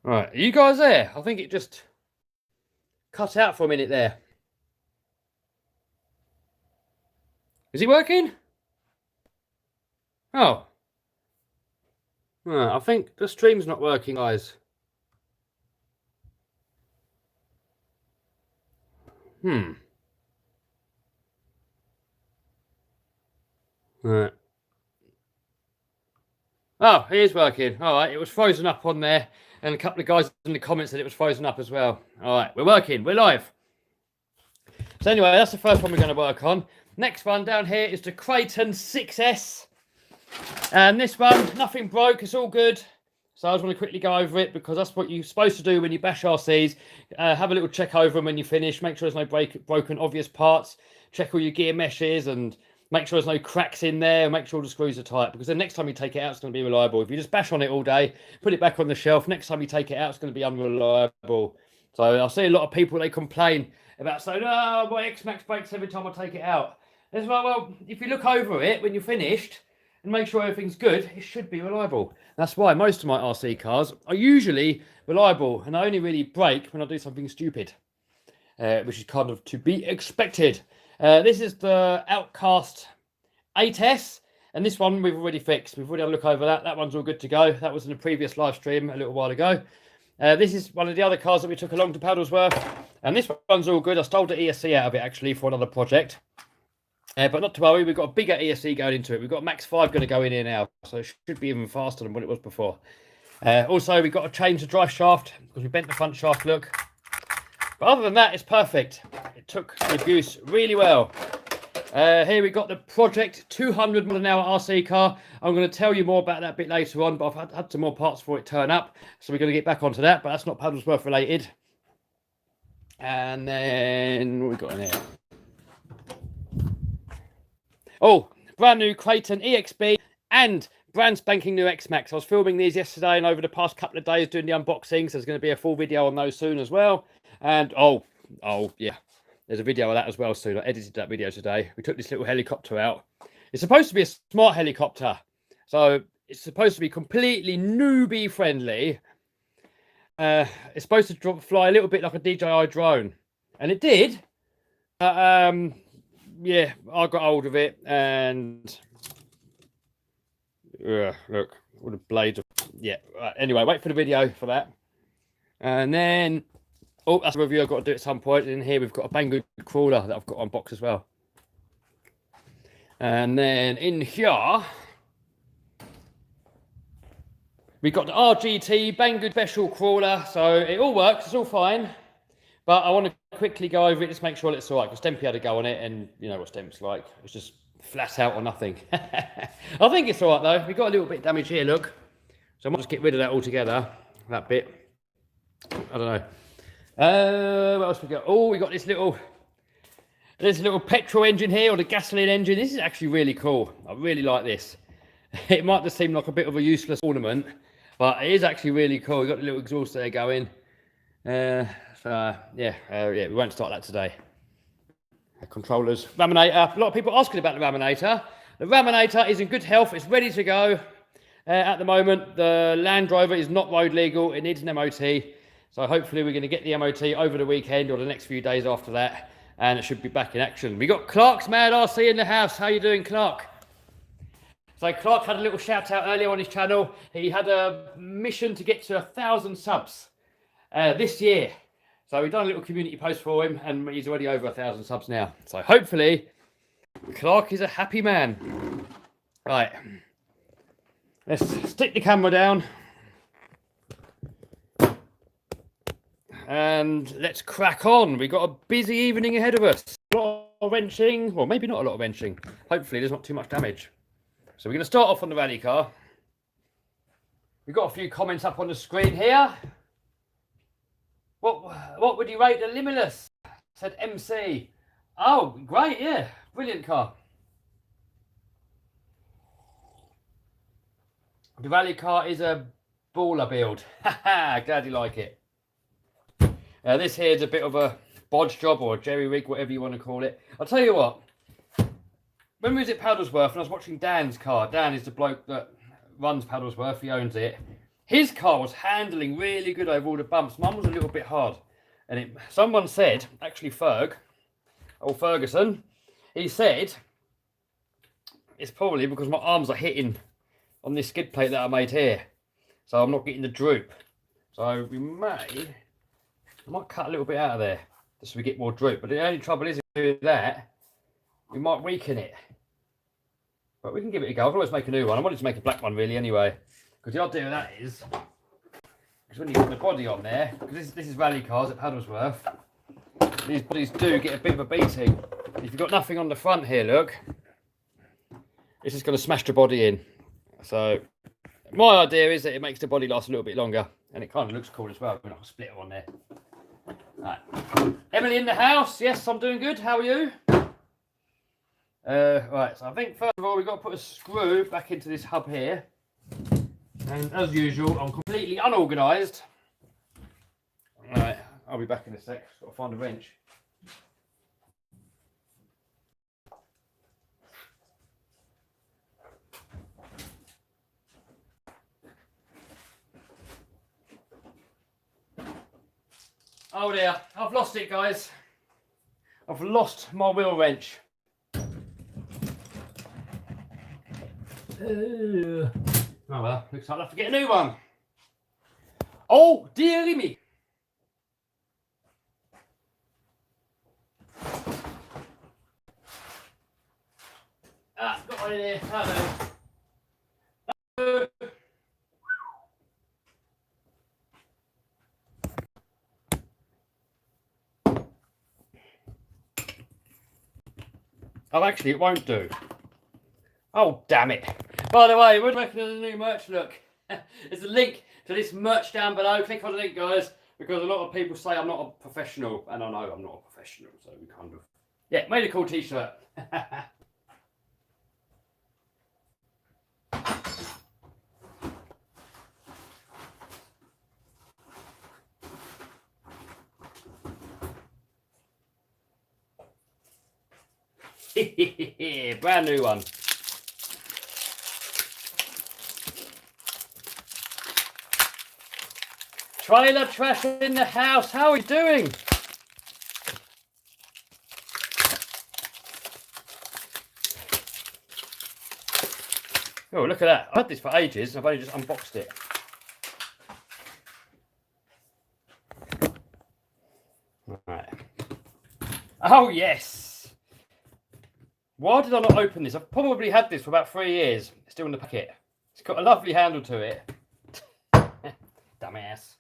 Right, are you guys there? I think it just cut out for a minute there. Is it working? Oh. I think the stream's not working, guys. Right. Oh, it is working. All right, it was frozen up on there, and a couple of guys in the comments said it was frozen up as well. All right, we're working. We're live. So anyway, that's the first one we're going to work on. Next one down here is the Creighton 6S. And this one, nothing broke. It's all good. So I just want to quickly go over it because that's what you're supposed to do when you bash RCs. Have a little check over them when you finish. Make sure there's no broken obvious parts. Check all your gear meshes and make sure there's no cracks in there. Make sure all the screws are tight because the next time you take it out, it's going to be reliable. If you just bash on it all day, put it back on the shelf, next time you take it out, it's going to be unreliable. So I see a lot of people, they complain about saying, oh, my X-Max breaks every time I take it out. It's like, well, if you look over it when you're finished and make sure everything's good, it should be reliable. That's why most of my RC cars are usually reliable and I only really break when I do something stupid, which is kind of to be expected. This is the Outcast 8S, and this one we've already fixed. We've already had a look over that. That one's all good to go. That was in a previous live stream a little while ago. This is one of the other cars that we took along to Paddlesworth, and this one's all good. I stole the ESC out of it actually for another project. But not to worry, we've got a bigger ESC going into it. We've got Max 5 going to go in here now, so it should be even faster than what it was before. Also, we've got to change the drive shaft because we bent the front shaft look. But other than that, it's perfect. It took the abuse really well. Here we got the Project 200 mile an hour RC car. I'm going to tell you more about that a bit later on, but I've had some more parts for it turn up, so we're going to get back onto that, but that's not Paddlesworth related. And then what we got in here? Oh, brand new Creighton EXB and brand spanking new X-Max. I was filming these yesterday and over the past couple of days doing the unboxings. So there's going to be a full video on those soon as well. And oh yeah, there's a video of that as well soon. I edited that video today. We took this little helicopter out. It's supposed to be a smart helicopter, so it's supposed to be completely newbie friendly. It's supposed to fly a little bit like a DJI drone, and it did. Yeah, I got hold of it, and look, all the blades. Yeah. Anyway, wait for the video for that, and then that's a review I've got to do at some point. In here, we've got a Banggood crawler that I've got on box as well, and then in here we got the RGT Banggood special crawler. So it all works, it's all fine. But I want to quickly go over it, just make sure it's all right, because Stempy had a go on it, and you know what Stemp's like. It's just flat out or nothing. I think it's all right, though. We've got a little bit of damage here, look. So I might just get rid of that altogether, that bit. I don't know. What else we got? Oh, we got this little petrol engine here, or the gasoline engine. This is actually really cool. I really like this. It might just seem like a bit of a useless ornament, but it is actually really cool. We've got the little exhaust there going. Yeah, we won't start that today. Controllers, Raminator. A lot of people asking about the Raminator. The Raminator is in good health. It's ready to go. At the moment, the Land Rover is not road legal. It needs an MOT. So hopefully we're going to get the MOT over the weekend or the next few days after that, and it should be back in action. We got Clark's Mad RC in the house. How you doing, Clark? So Clark had a little shout out earlier on his channel. He had a mission to get to 1,000 subs this year. So we've done a little community post for him, and he's already over 1,000 subs now. So hopefully, Clark is a happy man. Right. Let's stick the camera down. And let's crack on. We've got a busy evening ahead of us. A lot of wrenching. Well, maybe not a lot of wrenching. Hopefully, there's not too much damage. So we're going to start off on the rally car. We've got a few comments up on the screen here. What would you rate the Limitless? Said MC. Oh, great, yeah. Brilliant car. The rally car is a baller build. Haha, glad you like it. This here is a bit of a bodge job or a jerry rig, whatever you want to call it. I'll tell you what. When we was at Paddlesworth and I was watching Dan's car, Dan is the bloke that runs Paddlesworth, he owns it. his car was handling really good over all the bumps. Mine was a little bit hard. And someone said, actually Ferguson, he said, it's probably because my arms are hitting on this skid plate that I made here. So I'm not getting the droop. So I might cut a little bit out of there just so we get more droop. But the only trouble is, if we do that, we might weaken it. But we can give it a go. I'll always make a new one. I wanted to make a black one really anyway. Because the idea of that is, because when you put the body on there, because this is rally cars at Paddlesworth, these bodies do get a bit of a beating. If you've got nothing on the front here, look, it's just going to smash the body in. So my idea is that it makes the body last a little bit longer, and it kind of looks cool as well. We're not going to split it on there. Right. Emily in the house. Yes, I'm doing good. How are you? Right, so I think first of all we've got to put a screw back into this hub here. And as usual, I'm completely unorganised. Right, I'll be back in a sec. Got to find a wrench. Oh dear, I've lost it, guys. I've lost my wheel wrench. Oh well, looks like I'll have to get a new one. Oh dearie me. Ah, got one in here. Hello. Oh, actually, it won't do. Oh, damn it. By the way, we're making a new merch look. There's a link to this merch down below. Click on the link, guys, because a lot of people say I'm not a professional, and I know I'm not a professional, so we kind of... Yeah, made a cool t-shirt. Brand new one. Trailer trash in the house. How are we doing? Oh, look at that. I've had this for ages. I've only just unboxed it. Right. Oh, yes. Why did I not open this? I've probably had this for about 3 years. It's still in the packet. It's got a lovely handle to it. Dumbass.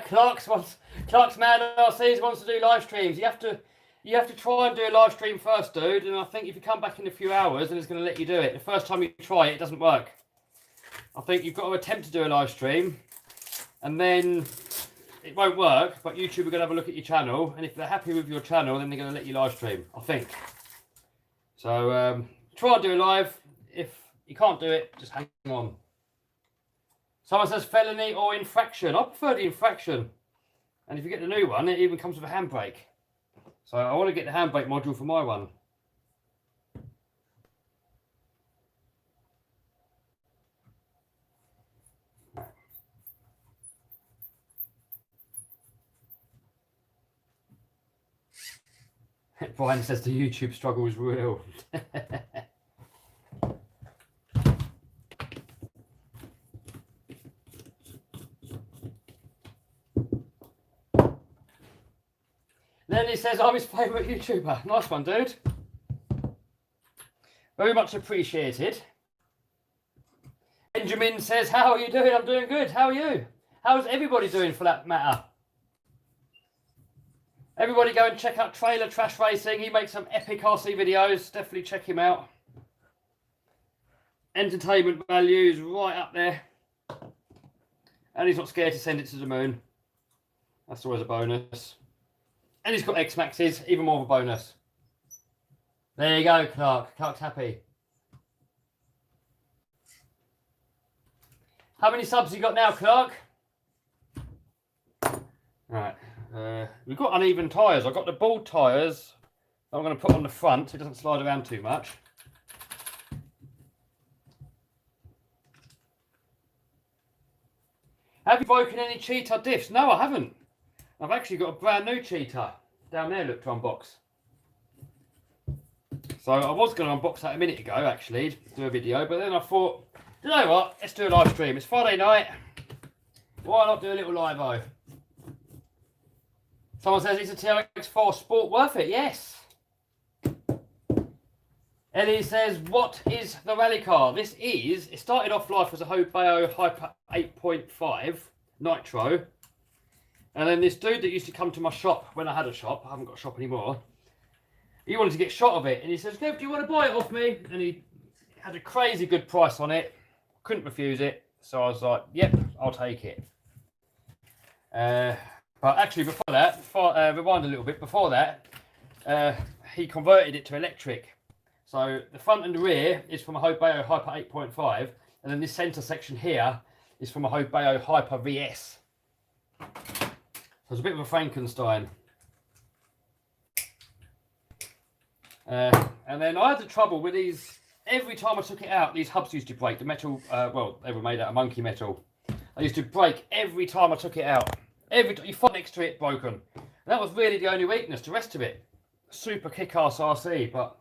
Clark's Mad RCs wants to do live streams. You have to try and do a live stream first, dude. And I think if you come back in a few hours, then it's going to let you do it. The first time you try it, it doesn't work. I think you've got to attempt to do a live stream, and then it won't work. But YouTube are going to have a look at your channel, and if they're happy with your channel, then they're going to let you live stream. I think. So try and do it live. If you can't do it, just hang on. Someone says felony or infraction. I prefer the infraction. And if you get the new one, it even comes with a handbrake. So I want to get the handbrake module for my one. Brian says the YouTube struggle is real. Lenny says I'm his favourite YouTuber. Nice one, dude. Very much appreciated. Benjamin says, how are you doing? I'm doing good. How are you? How's everybody doing for that matter? Everybody go and check out Trailer Trash Racing. He makes some epic RC videos. Definitely check him out. Entertainment value is right up there. And he's not scared to send it to the moon. That's always a bonus. And he's got X-Maxes, even more of a bonus. There you go, Clark. Clark's happy. How many subs you got now, Clark? Right. We've got uneven tyres. I've got the ball tyres I'm going to put on the front so it doesn't slide around too much. Have you broken any cheetah diffs? No, I haven't. I've actually got a brand new cheetah down there, look, to unbox. So I was going to unbox that a minute ago, actually, do a video, but then I thought, you know what, let's do a live stream. It's Friday night. Why not do a little live-o? Someone says, is a TRX4 Sport worth it? Yes. Ellie says, what is the rally car? This is, it started off life as a Hobeo Hyper 8.5 Nitro. And then this dude that used to come to my shop when I had a shop, I haven't got a shop anymore, he wanted to get shot of it. And he says, Kev, do you want to buy it off me? And he had a crazy good price on it. Couldn't refuse it. So I was like, yep, I'll take it. But actually before that, rewind a little bit, before that, he converted it to electric. So the front and the rear is from a Hobeo Hyper 8.5, and then this centre section here is from a Hobeo Hyper VS. So it's a bit of a Frankenstein. And then I had the trouble with these, every time I took it out, these hubs used to break. The metal, well, they were made out of monkey metal. They used to break every time I took it out. Every time you fought next to it, broken. And that was really the only weakness. The rest of it, super kick-ass RC, but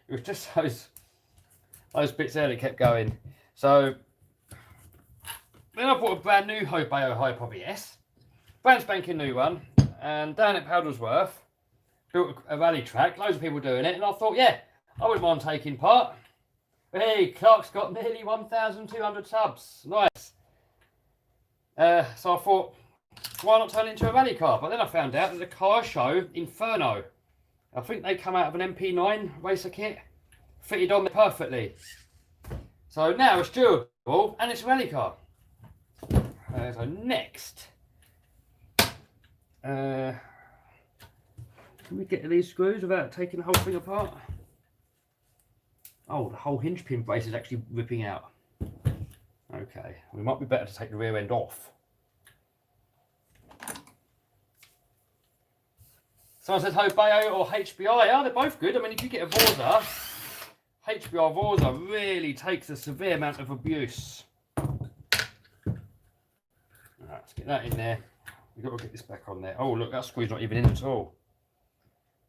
it was just those bits there that kept going. So then I bought a brand new Hobeo Hyper VS, brand spanking new one, and down at Paddlesworth, built a rally track, loads of people doing it, and I thought, yeah, I wouldn't mind taking part. Hey, Clark's got nearly 1,200 subs, nice. So I thought, why not turn it into a rally car? But then I found out that the car show, Inferno, I think they come out of an MP9 racer kit, fitted on there perfectly. So now it's durable and it's a rally car. So next, can we get to these screws without taking the whole thing apart? Oh, the whole hinge pin brace is actually ripping out. Okay, we might be better to take the rear end off. Someone says Hobeo or HBI. Oh, they're both good. I mean, if you get a Vorza, HBI Vorza really takes a severe amount of abuse. Right, let's get that in there. We've got to get this back on there. Oh, look, that screw's not even in at all.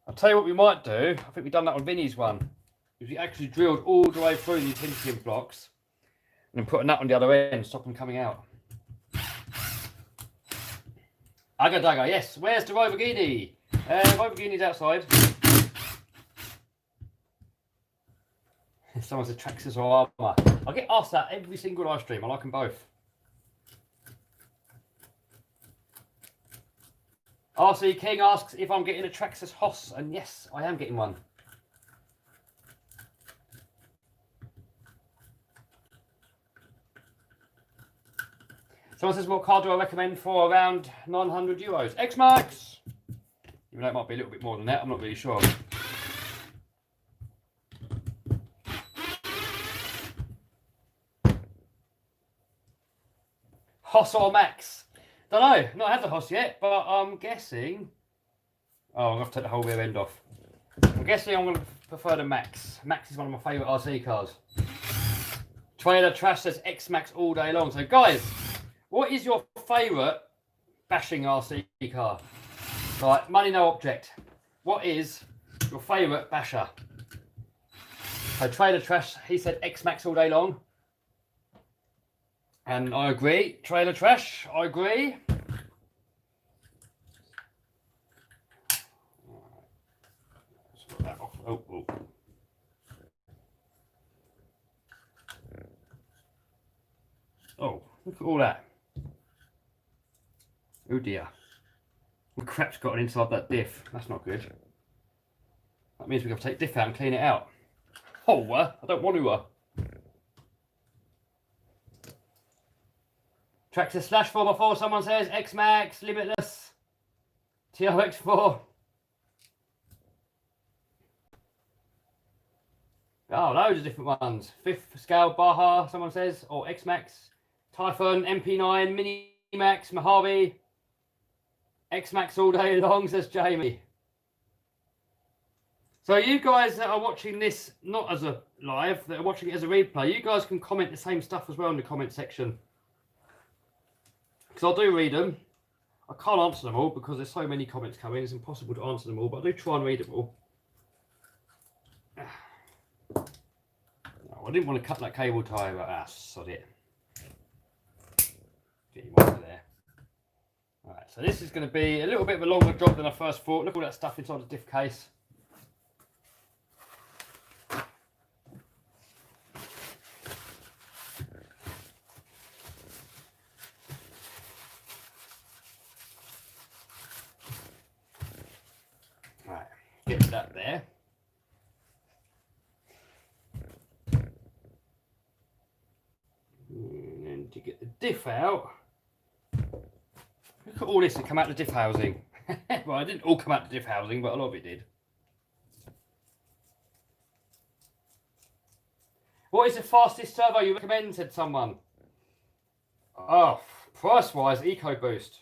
I'll tell you what we might do. I think we've done that on Vinny's one. We actually drilled all the way through these hinge pin blocks and then put a nut on the other end, stop them coming out. Agadaga, yes. Where's the Lamborghini? Lamborghini's outside. Someone said Traxxas or Armour. I get asked that every single live stream. I like them both. RC King asks if I'm getting a Traxxas Hoss, and yes, I am getting one. Someone says, what car do I recommend for around 900 euros? X-Max! Even though it might be a little bit more than that, I'm not really sure. Hoss or Max? Don't know, not had the Hoss yet, but I'm guessing... Oh, I'm going to have to take the whole rear end off. I'm guessing I'm going to prefer the Max. Max is one of my favourite RC cars. Trailer Trash says X-Max all day long. So guys, what is your favourite bashing RC car? Right, money no object. What is your favourite basher? So Trailer Trash, he said X-Max all day long. And I agree. Trailer Trash, I agree. Let's put that off. Oh, oh. Oh, look at all that. Oh dear. What crap's gotten inside that diff? That's not good. That means we've got to take diff out and clean it out. Oh, I don't want to. Traxxas slash 4x4, someone says. X-Max, Limitless. TRX4. Oh, loads of different ones. Fifth scale Baja, someone says. Or X-Max. Typhon, MP9, Mini-Max, Mojave. X-Max all day long, says Jamie. So you guys that are watching this, not as a live, that are watching it as a replay, you guys can comment the same stuff as well in the comment section. because I do read them. I can't answer them all because there's so many comments coming. It's impossible to answer them all, but I do try and read them all. No, I didn't want to cut that cable tie, but sod it. Get him over there. Alright, so this is going to be a little bit of a longer job than I first thought. Look at all that stuff inside the diff case. Right, get that there. And then to get the diff out. Look at all this that come out the diff housing. Well, it didn't all come out the diff housing, but a lot of it did. What is the fastest servo you recommend, said someone. Oh, price-wise, EcoBoost.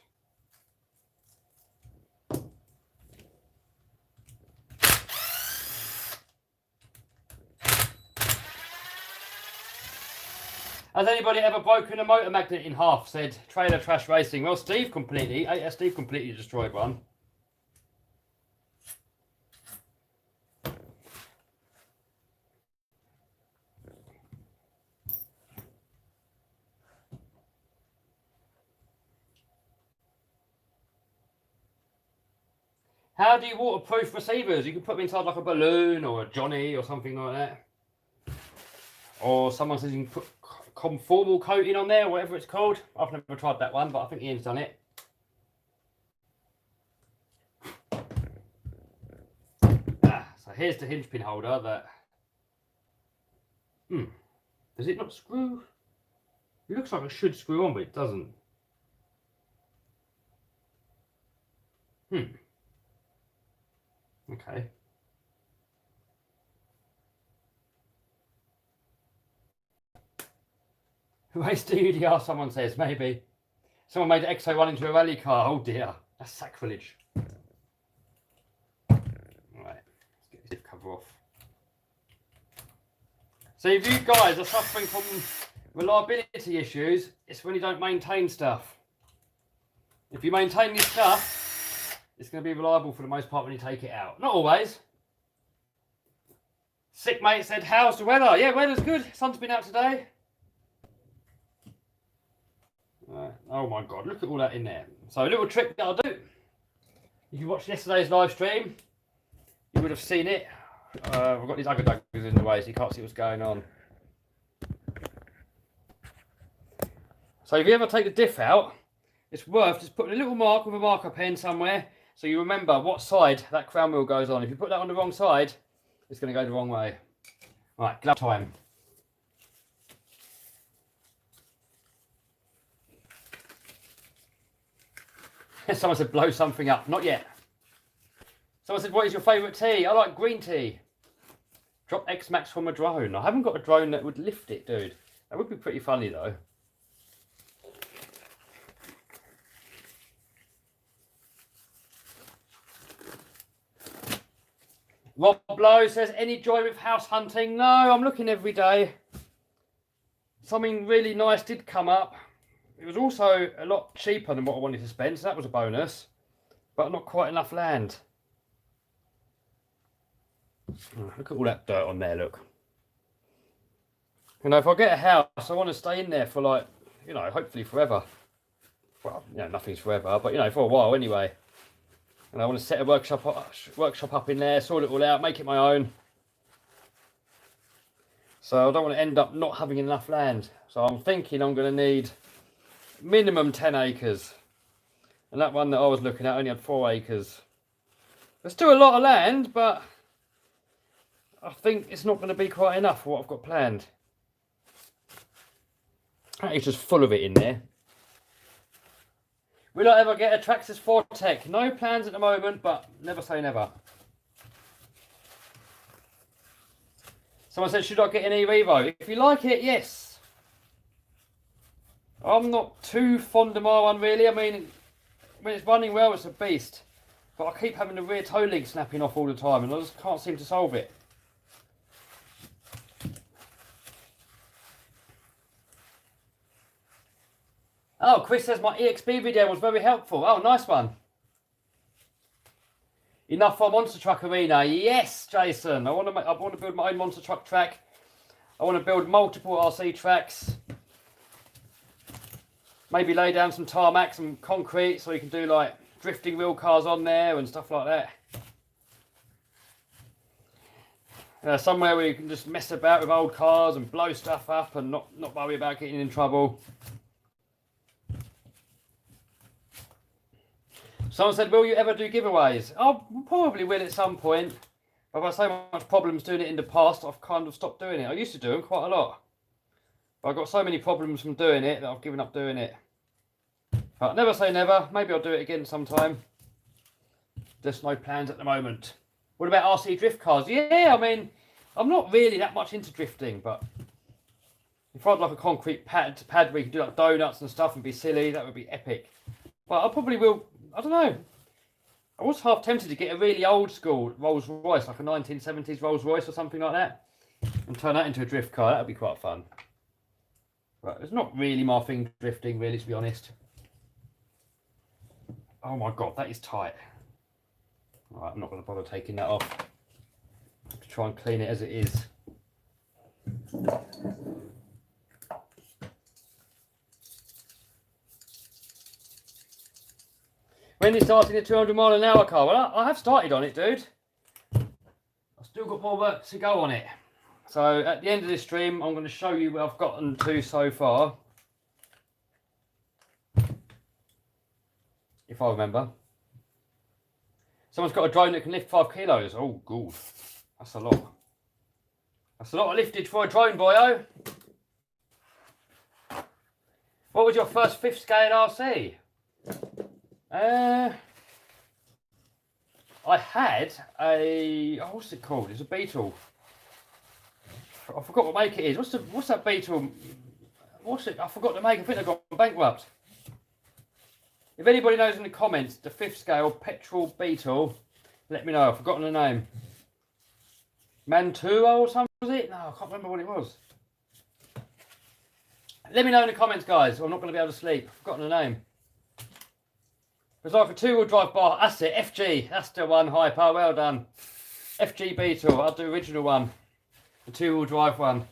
Has anybody ever broken a motor magnet in half, said Trailer Trash Racing. Well, Steve completely destroyed one. How do you waterproof receivers? You can put them inside like a balloon or a Johnny or something like that. Or someone says you can put conformal coating on there, whatever it's called. I've never tried that one, but I think Ian's done it. So here's the hinge pin holder that... Does it not screw? It looks like it should screw on, but it doesn't. Okay. Race DUDR, someone says, maybe. Someone made Exo run into a rally car. Oh dear, that's sacrilege. Right, let's get this zip cover off. So if you guys are suffering from reliability issues, it's when you don't maintain stuff. If you maintain this stuff, it's going to be reliable for the most part when you take it out. Not always. Sick mate said, how's the weather? Yeah, weather's good. Sun's been out today. Oh my god, look at all that in there. So a little trick that I'll do. If you watched yesterday's live stream, you would have seen it. I've got these ugly duggers in the way so you can't see what's going on. So if you ever take the diff out, it's worth just putting a little mark with a marker pen somewhere so you remember what side that crown wheel goes on. If you put that on the wrong side, it's going to go the wrong way. Right, glove time. Someone said blow something up. Not yet. Someone said, what is your favourite tea? I like green tea. Drop X-Max from a drone. I haven't got a drone that would lift it, dude. That would be pretty funny, though. Rob Blow says, any joy with house hunting? No, I'm looking every day. Something really nice did come up. It was also a lot cheaper than what I wanted to spend, so that was a bonus. But not quite enough land. Oh, look at all that dirt on there, look. You know, if I get a house, I want to stay in there for like, you know, hopefully forever. Well, you know, nothing's forever, but you know, for a while anyway. And I want to set a workshop up in there, sort it all out, make it my own. So I don't want to end up not having enough land. So I'm thinking I'm going to need minimum 10 acres. And that one that I was looking at only had 4 acres. There's still a lot of land, but I think it's not going to be quite enough for what I've got planned. It's just full of it in there. Will I ever get a Traxxas 4Tech? No plans at the moment, but never say never. Someone said, should I get an e-Revo? If you like it, yes. I'm not too fond of my one, really. I mean, when it's running well, it's a beast. But I keep having the rear toe link snapping off all the time, and I just can't seem to solve it. Oh, Chris says my EXP video was very helpful. Oh, nice one. Enough for Monster Truck Arena. Yes, Jason. I want to build my own monster truck track. I want to build multiple RC tracks. Maybe lay down some tarmac, some concrete, so you can do like drifting real cars on there and stuff like that. Somewhere where you can just mess about with old cars and blow stuff up and not worry about getting in trouble. Someone said, will you ever do giveaways? I probably will at some point. But I've had so much problems doing it in the past, I've kind of stopped doing it. I used to do them quite a lot. But I got so many problems from doing it that I've given up doing it. But never say never. Maybe I'll do it again sometime. Just no plans at the moment. What about RC drift cars? Yeah, I mean, I'm not really that much into drifting, but if I had like a concrete pad where you can do like donuts and stuff and be silly, that would be epic. But I probably will, I don't know. I was half tempted to get a really old school Rolls Royce, like a 1970s Rolls Royce or something like that, and turn that into a drift car. That would be quite fun. But it's not really my thing, drifting, really, to be honest. Oh my god, that is tight. Alright, I'm not going to bother taking that off. I have to try and clean it as it is. When are you starting a 200-mile-an-hour car? Well, I have started on it, dude. I've still got more work to go on it. So at the end of this stream, I'm going to show you where I've gotten to so far. If I remember. Someone's got a drone that can lift 5 kilos. Oh, good. That's a lot. That's a lot of liftage for a drone, boyo. What was your first 5th scale RC? I had a, oh, what's it called? It's a Beetle. I forgot what make it is. What's that Beetle? What's it? I forgot to make. I think they got bankrupt. If anybody knows in the comments the 5th scale petrol Beetle, let me know. I've forgotten the name. Mantua or something, was it? No, I can't remember what it was. Let me know in the comments, guys. I'm not going to be able to sleep. I've forgotten the name. It was like a 2-wheel drive bar. That's it. FG. That's the one, Hyper. Well done. FG Beetle. I'll do the original one. The 2-wheel drive one.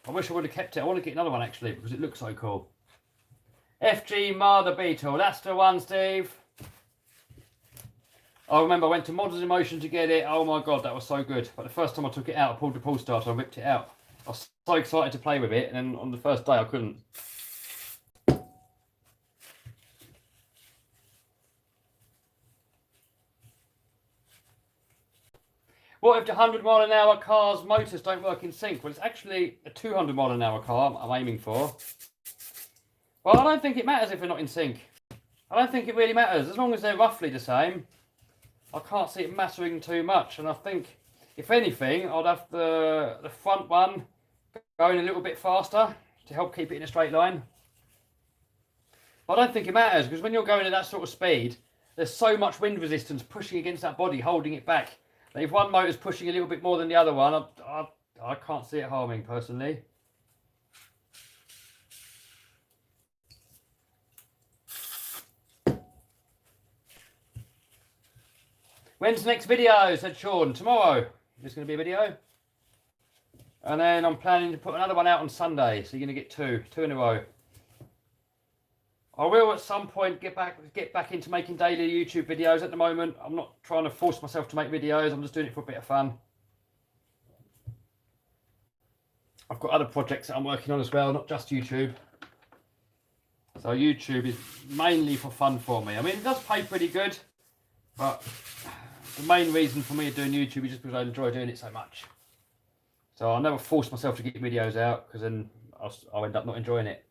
I wish I would have kept it. I want to get another one, actually, because it looks so cool. FG Mother Beetle. That's the one, Steve. I remember I went to Models in Motion to get it. Oh, my God. That was so good. But the first time I took it out, I pulled the pull starter and ripped it out. I was so excited to play with it. And then on the first day, I couldn't. What if the 100-mile-an-hour car's motors don't work in sync? Well, it's actually a 200-mile-an-hour car I'm aiming for. Well, I don't think it matters if they're not in sync. I don't think it really matters. As long as they're roughly the same, I can't see it mattering too much. And I think, if anything, I'd have the front one going a little bit faster to help keep it in a straight line. But I don't think it matters, because when you're going at that sort of speed, there's so much wind resistance pushing against that body, holding it back. If one motor's pushing a little bit more than the other one, I can't see it harming, personally. When's the next video? Said Sean. Tomorrow. There's going to be a video. And then I'm planning to put another one out on Sunday. So you're going to get two in a row. I will at some point get back into making daily YouTube videos. At the moment, I'm not trying to force myself to make videos. I'm just doing it for a bit of fun. I've got other projects that I'm working on as well, not just YouTube. So YouTube is mainly for fun for me. I mean, it does pay pretty good, but the main reason for me doing YouTube is just because I enjoy doing it so much. So I'll never force myself to get videos out, because then I'll end up not enjoying it.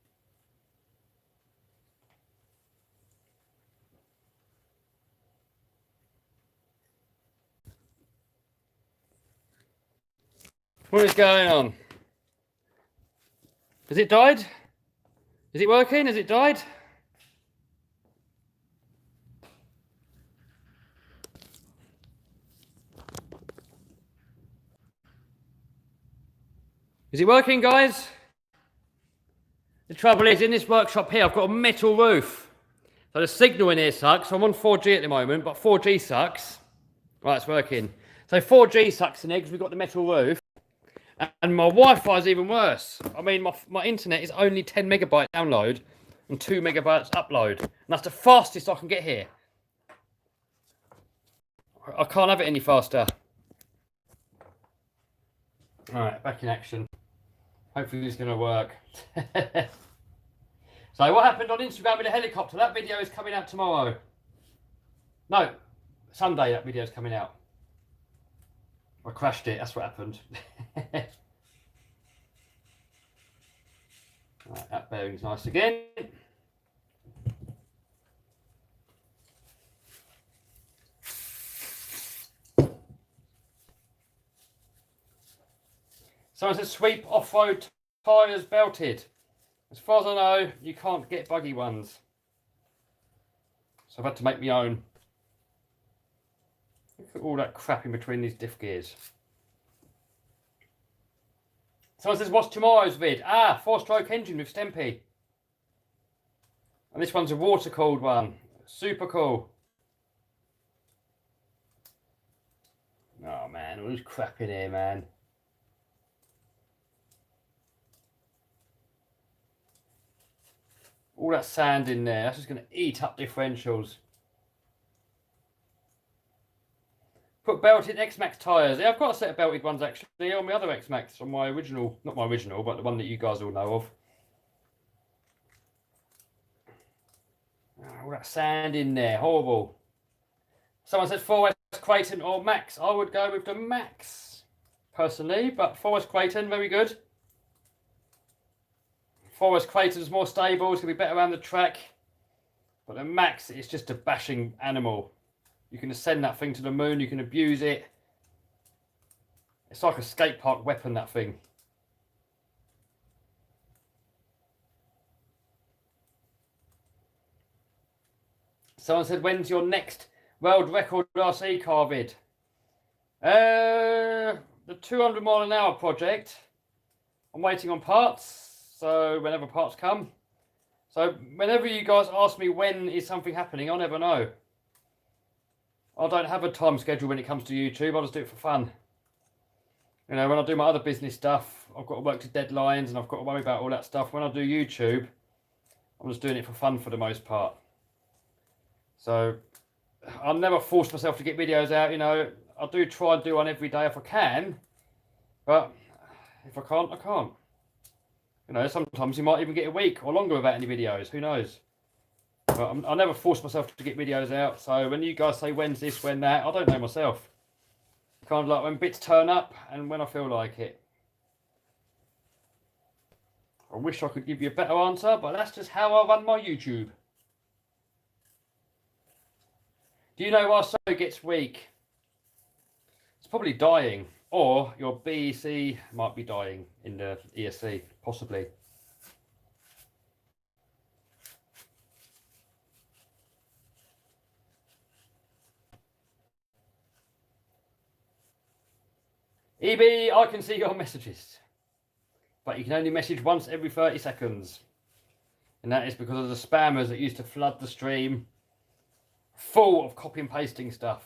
What is going on? Has it died? Is it working? Has it died? Is it working, guys? The trouble is, in this workshop here, I've got a metal roof. So the signal in here sucks. I'm on 4G at the moment, but 4G sucks. Right, it's working. So 4G sucks in here because we've got the metal roof. And my Wi-Fi is even worse. I mean, my internet is only 10 megabyte download and 2 megabytes upload. And that's the fastest I can get here. I can't have it any faster. Alright, back in action. Hopefully this is going to work. So what happened on Instagram with the helicopter? That video is coming out tomorrow. No, Sunday that video is coming out. I crashed it, that's what happened. Right, that bearing's nice again. Someone says sweep off-road tyres belted. As far as I know, you can't get buggy ones. So I've had to make my own. Look at all that crap in between these diff gears. Someone says, what's tomorrow's vid? Ah, 4-stroke engine with Stempy. And this one's a water-cooled one. Super cool. Oh man, all this crap in here, man. All that sand in there, that's just going to eat up differentials. Put belted X-Max tyres. Yeah, I've got a set of belted ones actually on my other X-Max, on my original, not my original, but the one that you guys all know of. Oh, all that sand in there, horrible. Someone says 4S Creighton or Max. I would go with the Max, personally, but 4S Creighton, very good. 4S Creighton's more stable, it's going to be better around the track. But the Max is just a bashing animal. You can ascend that thing to the moon, you can abuse it. It's like a skate park weapon, that thing. Someone said, when's your next world record RC car vid? The 200 mile an hour project. I'm waiting on parts. So whenever parts come. So whenever you guys ask me when is something happening, I'll never know. I don't have a time schedule when it comes to YouTube. I'll just do it for fun. You know, when I do my other business stuff, I've got to work to deadlines and I've got to worry about all that stuff. When I do YouTube, I'm just doing it for fun for the most part. So I'll never force myself to get videos out. You know, I do try and do one every day if I can. But if I can't, I can't. You know, sometimes you might even get a week or longer without any videos. Who knows? But I never force myself to get videos out. So when you guys say when's this, when that, I don't know myself. Kind of like when bits turn up and when I feel like it. I wish I could give you a better answer, but that's just how I run my YouTube. Do you know why so gets weak? It's probably dying. Or your BEC might be dying in the ESC, possibly. EB, I can see your messages. But you can only message once every 30 seconds. And that is because of the spammers that used to flood the stream full of copy and pasting stuff.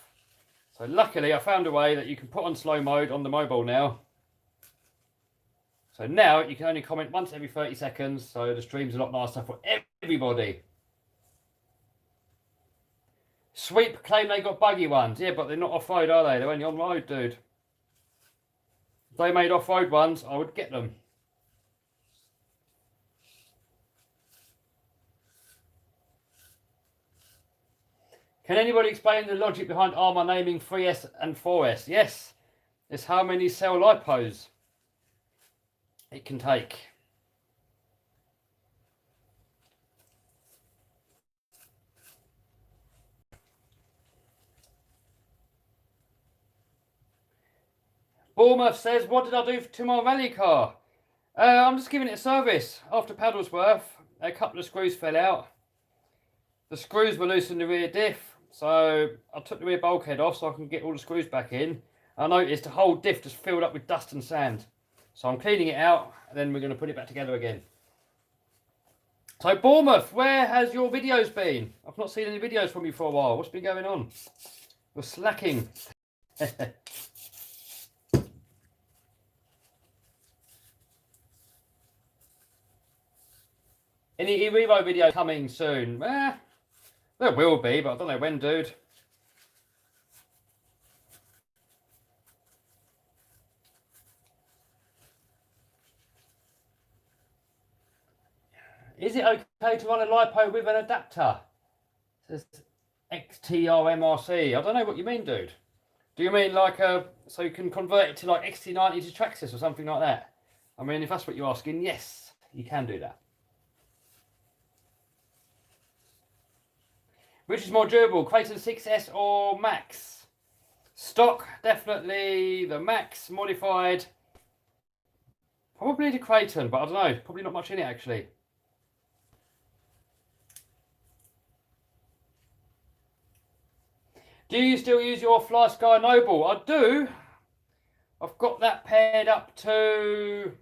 So luckily I found a way that you can put on slow mode on the mobile now. So now you can only comment once every 30 seconds. So the stream's a lot nicer for everybody. Sweep claim they got buggy ones. Yeah, but they're not off-road, are they? They're only on-road, dude. If they made off-road ones, I would get them. Can anybody explain the logic behind Armour naming 3S and 4S? Yes, it's how many cell lipos it can take. Bournemouth says, what did I do to my rally car? I'm just giving it a service. After Paddlesworth, a couple of screws fell out. The screws were loose in the rear diff. So I took the rear bulkhead off so I can get all the screws back in. I noticed the whole diff just filled up with dust and sand. So I'm cleaning it out and then we're going to put it back together again. So Bournemouth, where has your videos been? I've not seen any videos from you for a while. What's been going on? You're slacking. Any Erevo video coming soon? There will be, but I don't know when, dude. Is it okay to run a Lipo with an adapter? It says XTRMRC. I don't know what you mean, dude. Do you mean like so you can convert it to like XT90 to Traxxas or something like that? I mean, if that's what you're asking, yes, you can do that. Which is more durable, Creighton 6S or Max? Stock, definitely the Max. Modified, probably the Creighton, but I don't know. Probably not much in it, actually. Do you still use your Fly Sky Noble? I do. I've got that paired up to...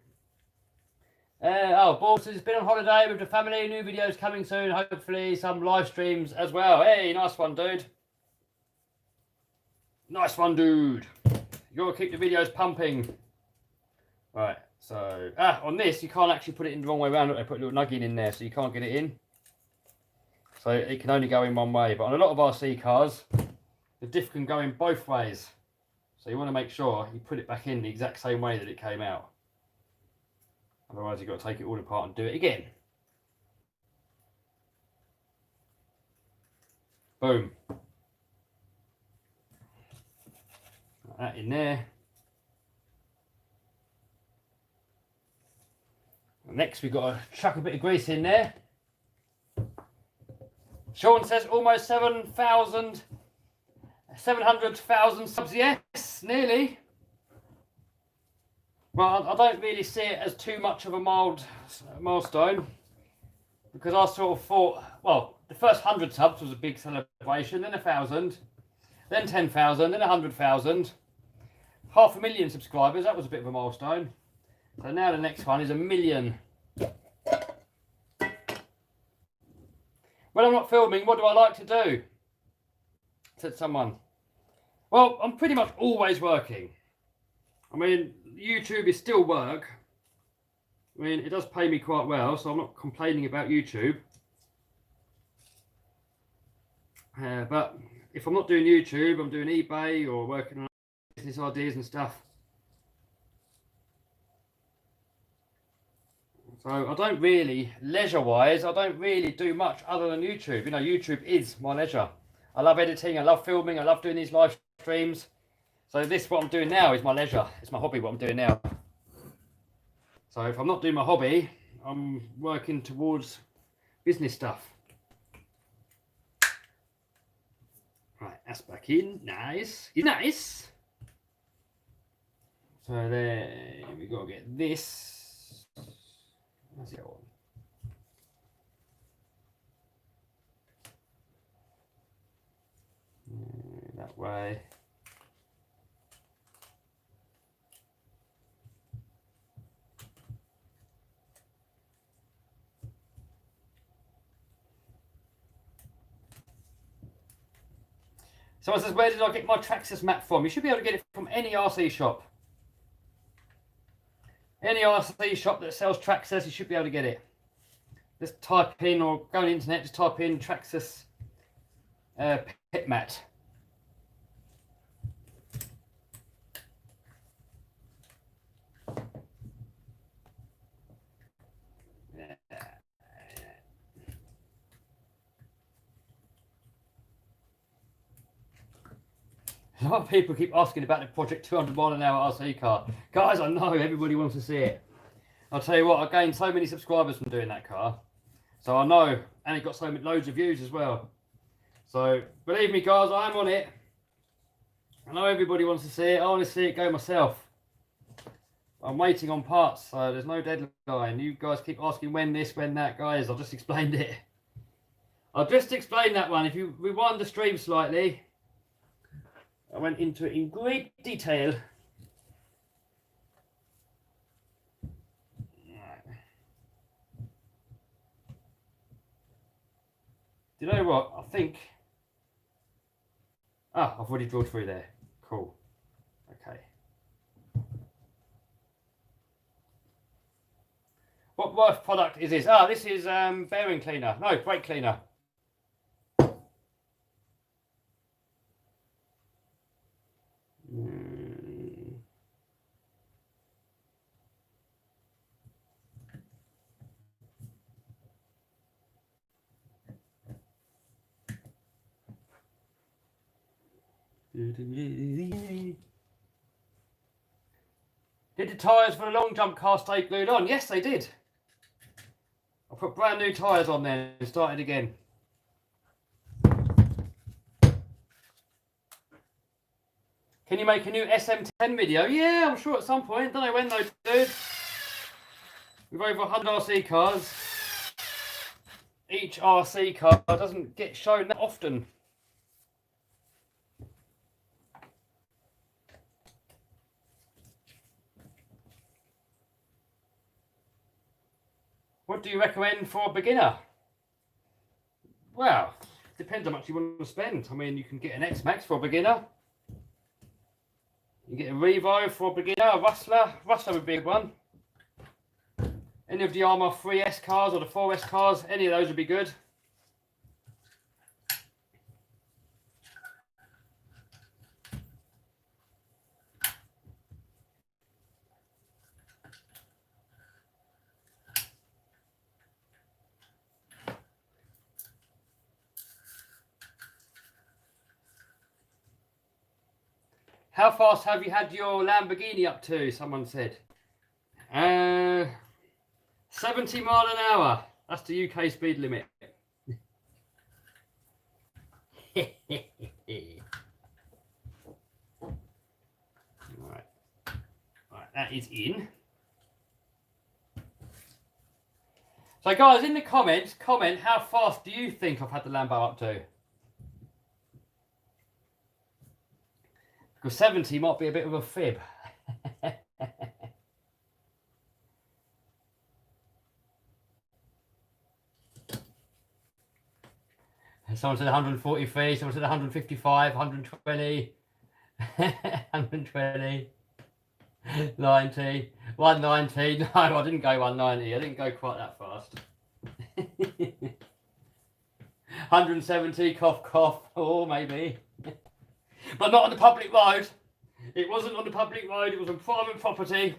Boss has been on holiday with the family. New videos coming soon. Hopefully some live streams as well. Hey, nice one, dude. Nice one, dude. You gotta keep the videos pumping. Right, so... on this, you can't actually put it in the wrong way around. They put a little nugging in there, so you can't get it in. So it can only go in one way. But on a lot of RC cars, the diff can go in both ways. So you want to make sure you put it back in the exact same way that it came out. Otherwise you've got to take it all apart and do it again. Boom. Put that in there. Next we've got to chuck a bit of grease in there. Sean says almost 700,000 subs. Yes, nearly. Well, I don't really see it as too much of a milestone, because I sort of thought, well, the first 100 subs was a big celebration, then 1,000, then 10,000, then 100,000, 500,000 subscribers. That was a bit of a milestone. So now the next one is 1 million. When I'm not filming, what do I like to do? Said someone. Well, I'm pretty much always working. I mean, YouTube is still work. I mean, it does pay me quite well, so I'm not complaining about YouTube. But if I'm not doing YouTube, I'm doing eBay or working on business ideas and stuff. So I don't really, leisure-wise, I don't really do much other than YouTube. You know, YouTube is my leisure. I love editing, I love filming, I love doing these live streams. So this, what I'm doing now, is my leisure. It's my hobby, what I'm doing now. So if I'm not doing my hobby, I'm working towards business stuff. Right, that's back in. Nice. Nice. So then we got to get this. Let's go on. That way. Someone says, where did I get my Traxxas mat from? You should be able to get it from any RC shop. Any RC shop that sells Traxxas, you should be able to get it. Just type in, or go on the internet, just type in Traxxas pit mat. A lot of people keep asking about the Project 200 mile an hour RC car. Guys, I know everybody wants to see it. I'll tell you what, I gained so many subscribers from doing that car. So I know, and it got so many, loads of views as well. So believe me guys, I'm on it. I know everybody wants to see it. I want to see it go myself. I'm waiting on parts, so there's no deadline. You guys keep asking when this, when that. Guys, I've just explained it. I've just explained that one. If you rewind the stream slightly, I went into it in great detail. Do you know what? I think... Ah, I've already drilled through there. Cool. Okay. What worth product is this? Ah, this is bearing cleaner. No, brake cleaner. Did the tyres for the long jump car stay glued on? Yes, they did. I put brand new tyres on there and started again. Can you make a new SM10 video? Yeah, I'm sure at some point. Don't know when though, dude. We've over 100 RC cars. Each RC car doesn't get shown that often. What do you recommend for a beginner? Well, depends how much you want to spend. I mean, you can get an X-Max for a beginner. You get a Revo for a beginner, a Rustler. Rustler would be a big one. Any of the Armour 3S cars or the 4S cars, any of those would be good. How fast have you had your Lamborghini up to? Someone said. 70 mile an hour. That's the UK speed limit. Right. Right, that is in. So guys, in the comments, comment how fast do you think I've had the Lambo up to? Because 70 might be a bit of a fib. Someone said 143, someone said 155, 120, 120, 90, 190. No, I didn't go 190. I didn't go quite that fast. 170, cough, cough. Oh, maybe. But not on the public road. It wasn't on the public road, it was on private property.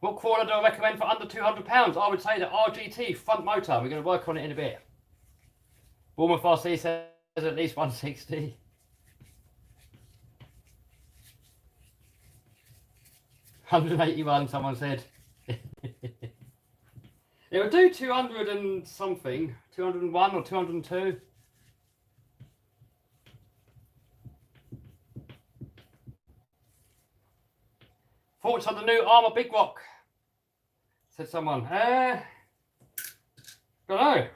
What crawler do I recommend for under £200? I would say the RGT front motor. We're going to work on it in a bit. Bournemouth RC says at least 160. £181, someone said. It would do 200 and something. 201 or 202. Thoughts on the new Armour Big Rock? Said someone. Don't know.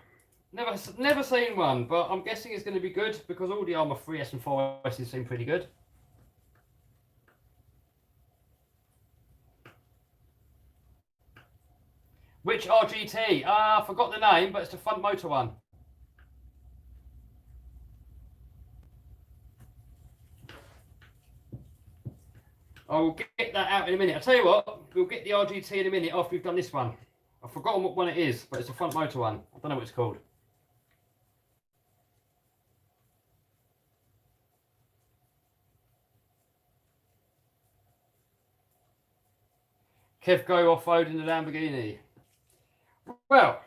Never seen one, but I'm guessing it's going to be good because all the Armour 3S and 4S seem pretty good. Which RGT? I forgot the name, but it's the front motor one. I'll get that out in a minute. I'll tell you what, we'll get the RGT in a minute after we've done this one. I've forgotten what one it is, but it's a front motor one. I don't know what it's called. Kev go off-road in the Lamborghini. Well,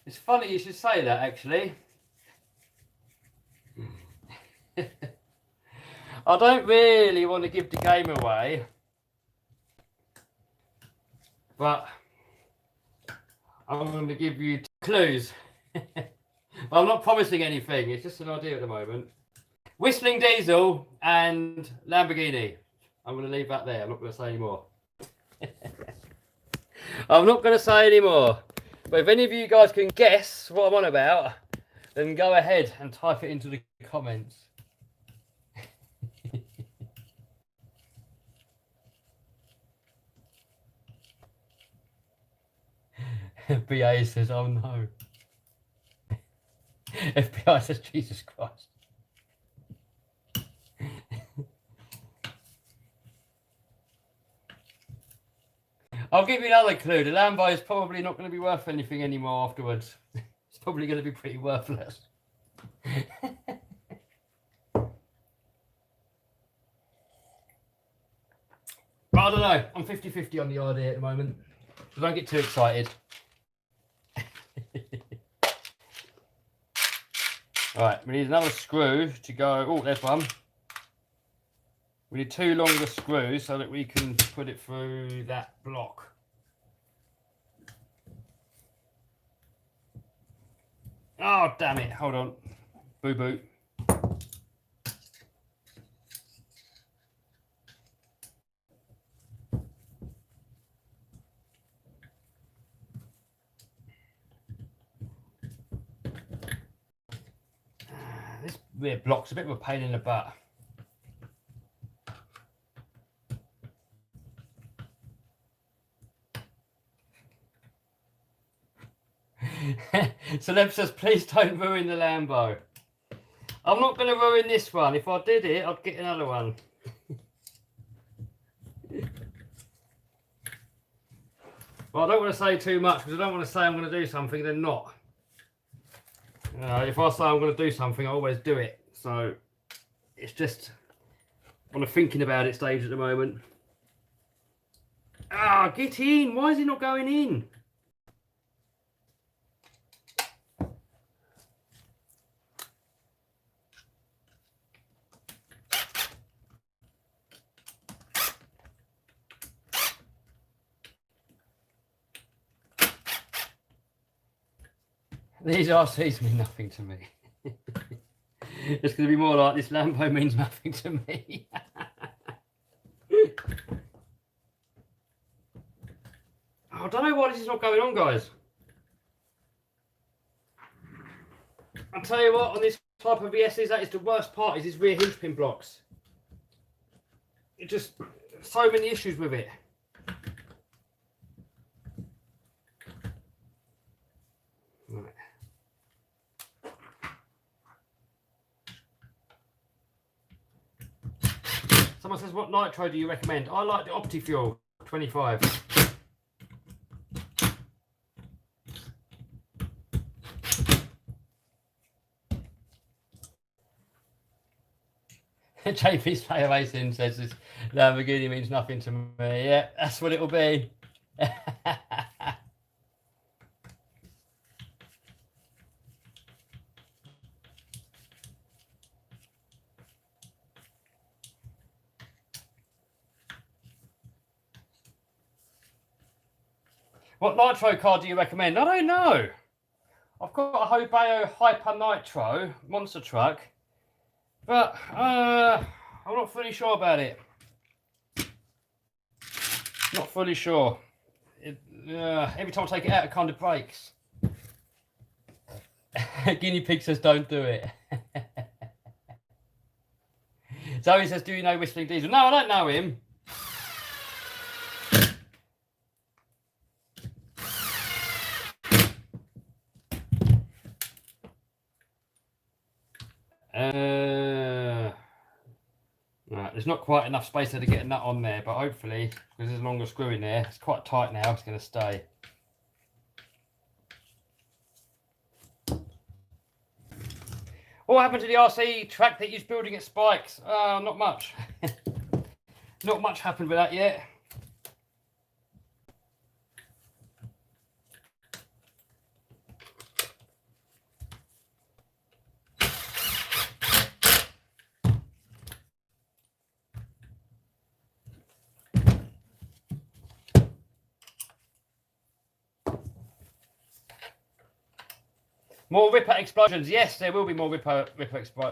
it's funny you should say that, actually. I don't really want to give the game away, but I'm going to give you clues. I'm not promising anything, it's just an idea at the moment. Whistling Diesel and Lamborghini. I'm going to leave that there, I'm not going to say any more. I'm not going to say any more, but if any of you guys can guess what I'm on about, then go ahead and type it into the comments. BA says, oh no. FBI says, Jesus Christ. I'll give you another clue. The Lambo is probably not going to be worth anything anymore afterwards. It's probably going to be pretty worthless. But I don't know. I'm 50-50 on the idea at the moment. So don't get too excited. Right, we need another screw to go. Oh, there's one. We need 2 longer screws so that we can put it through that block. Oh, damn it. Hold on. Boo boo. This rear block's a bit of a pain in the butt. Celeb says, please don't ruin the Lambo. I'm not going to ruin this one. If I did it, I'd get another one. Well, I don't want to say too much because I don't want to say I'm going to do something and then not. If I say I'm going to do something, I always do it. So it's just on a thinking about it stage at the moment. Ah, get in. Why is he not going in? These RCs mean nothing to me. It's going to be more like this Lambo means nothing to me. I don't know why this is not going on, guys. I'll tell you what, on this type of VSs, that is the worst part, is these rear hinge pin blocks. It just, so many issues with it. Right. Someone says, what nitro do you recommend? I like the OptiFuel 25. JP's Player Racing says this Lamborghini means nothing to me. Yeah, that's what it'll be. What nitro car do you recommend? I don't know. I've got a Hobeo Hyper Nitro monster truck, but I'm not fully sure about it. Not fully sure. Every time I take it out, it kind of breaks. Guinea Pig says, don't do it. Zoe says, do you know Whistling Diesel? No, I don't know him. Right, there's not quite enough space there to get a nut on there, but hopefully, because there's a longer screw in there, it's quite tight now, it's going to stay. What happened to the RC track that he's building at Spikes? Not much. Not much happened with that yet. More Ripper explosions. Yes, there will be more Ripper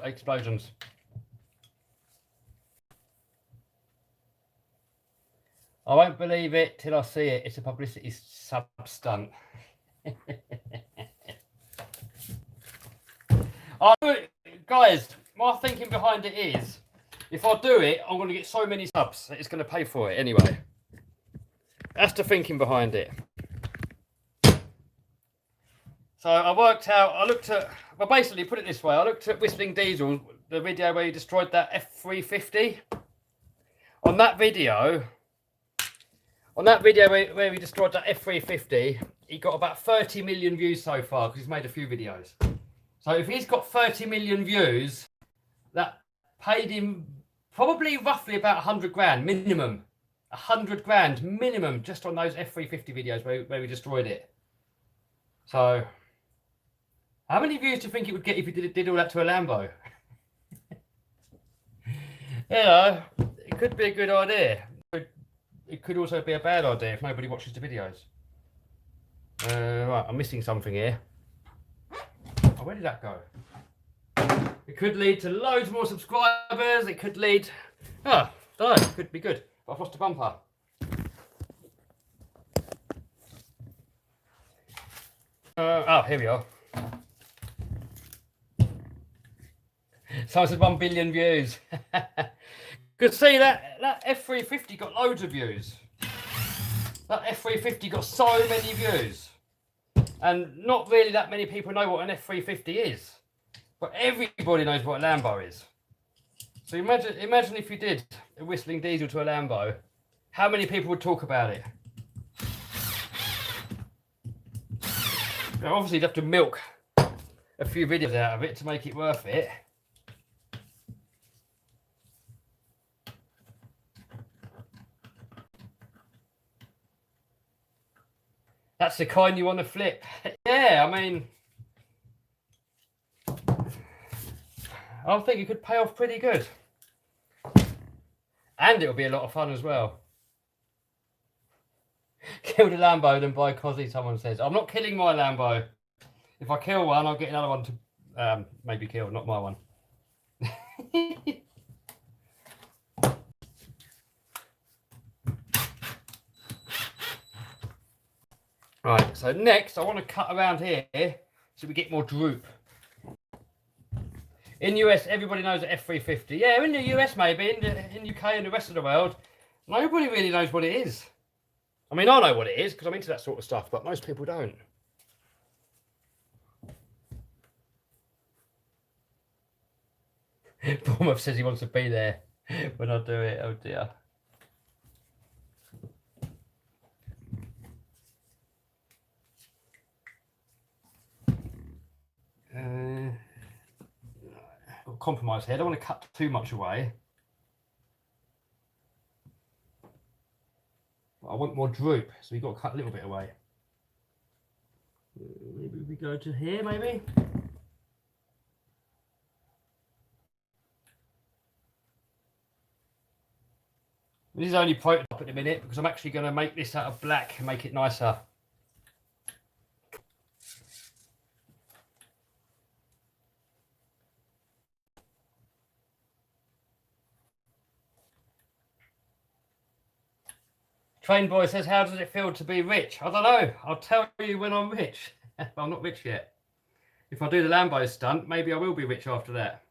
explosions. I won't believe it till I see it. It's a publicity stunt. Guys, my thinking behind it is, if I do it, I'm going to get so many subs that it's going to pay for it anyway. That's the thinking behind it. So I worked out, I looked at, well, basically, put it this way, I looked at Whistling Diesel, the video where he destroyed that F350. On that video where he destroyed that F350, he got about 30 million views so far because he's made a few videos. So if he's got 30 million views, that paid him probably roughly about 100 grand minimum. 100 grand minimum just on those F350 videos where we destroyed it. So how many views do you think it would get if you did all that to a Lambo? You know, it could be a good idea. It could also be a bad idea if nobody watches the videos. Right, I'm missing something here. Oh, where did that go? It could lead to loads more subscribers. It could lead... Oh, don't know. It could be good. But I've lost a bumper. Oh, here we are. Someone said 1 billion views. Could see that F350 got loads of views. That F350 got so many views. And not really that many people know what an F350 is. But everybody knows what a Lambo is. So imagine if you did a Whistling Diesel to a Lambo. How many people would talk about it? Now, obviously, you'd have to milk a few videos out of it to make it worth it. That's the coin you want to flip. Yeah, I mean, I think it could pay off pretty good. And it'll be a lot of fun as well. Kill the Lambo, then buy Cosy, someone says. I'm not killing my Lambo. If I kill one, I'll get another one to maybe kill, not my one. Right, so next I want to cut around here so we get more droop. In US, everybody knows the F350. Yeah, in the US maybe, in UK and the rest of the world, nobody really knows what it is. I mean, I know what it is because I'm into that sort of stuff, but most people don't. Bournemouth says he wants to be there when I do it. Oh dear. Compromise here. I don't want to cut too much away. I want more droop, so we've got to cut a little bit away. Maybe we go to here, maybe. This is only prototype at the minute because I'm actually going to make this out of black and make it nicer. Train Boy says, how does it feel to be rich? I don't know. I'll tell you when I'm rich. I'm not rich yet. If I do the Lambo stunt, maybe I will be rich after that.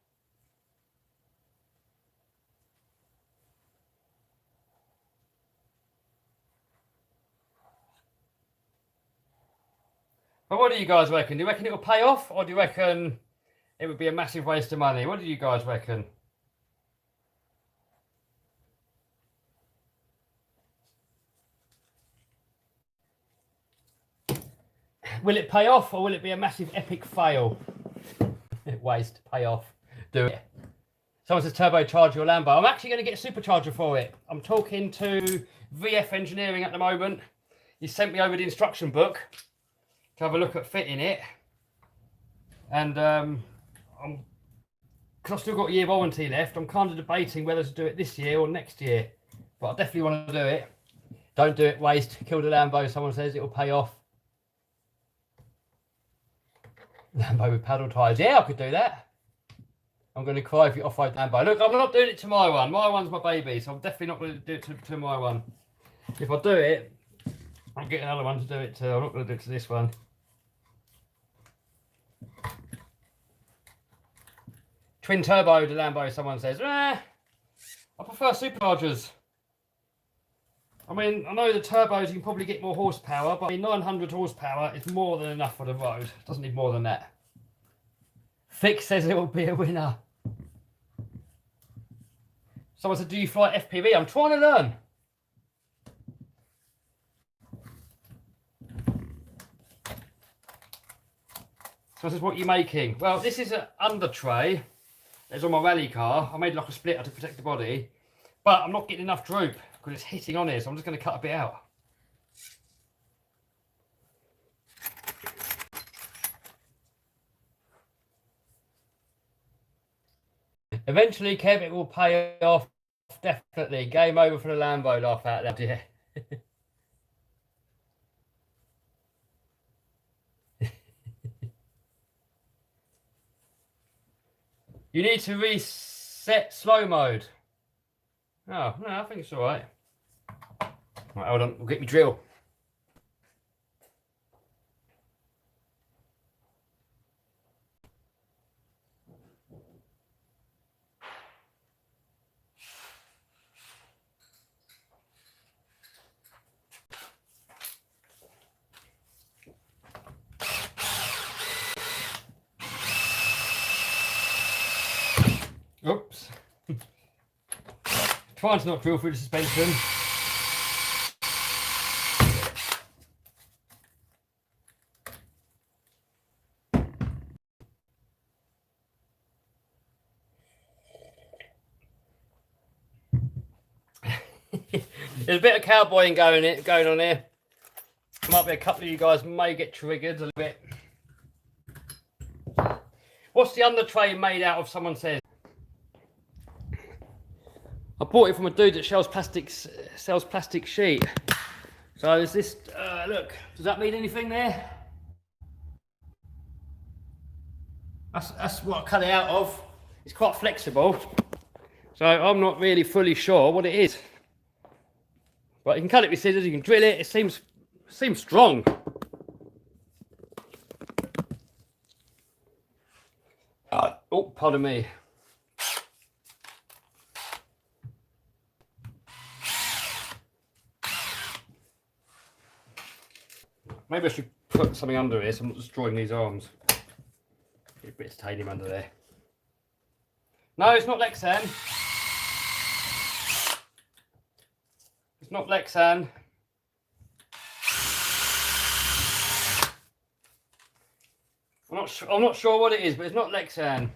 But what do you guys reckon? Do you reckon it will pay off? Or do you reckon it would be a massive waste of money? What do you guys reckon? Will it pay off or will it be a massive epic fail? Waste, pay off, do it. Someone says turbocharge your Lambo. I'm actually going to get a supercharger for it. I'm talking to VF Engineering at the moment. He sent me over the instruction book to have a look at fitting it. And because I've still got a year warranty left, I'm kind of debating whether to do it this year or next year. But I definitely want to do it. Don't do it, waste, kill the Lambo. Someone says it will pay off. Lambo with paddle tyres. Yeah, I could do that. I'm going to cry if you off-road Lambo. Look, I'm not doing it to my one. My one's my baby, so I'm definitely not going to do it to my one. If I do it, I'll get another one to do it to. I'm not going to do it to this one. Twin turbo, the Lambo, someone says. I prefer superchargers. I mean, I know the turbos, you can probably get more horsepower, but I mean, 900 horsepower is more than enough for the road. Doesn't need more than that. Fix says it will be a winner. Someone said, do you fly FPV? I'm trying to learn. So this is what you're making. Well, this is an under tray. It's on my rally car. I made like a splitter to protect the body, but I'm not getting enough droop because it's hitting on here, so I'm just going to cut a bit out. Eventually, Kev, it will pay off. Definitely. Game over for the Lambo, laugh out loud, yeah. You need to reset slow mode. Oh, no, I think it's all right. Right, hold on, we'll get me drill. Oops. Trying to not drill through the suspension. There's a bit of cowboying going on here. Might be a couple of you guys may get triggered a little bit. What's the under tray made out of? Someone says. I bought it from a dude that sells plastic sheet. So there's this. Look, does that mean anything there? That's what I cut it out of. It's quite flexible, so I'm not really fully sure what it is. But you can cut it with scissors. You can drill it. It seems strong. Oh, pardon me. Maybe I should put something under here so I'm not destroying these arms. Get a bit of titanium under there. No, it's not Lexan. It's not Lexan. I'm not sure what it is, but it's not Lexan.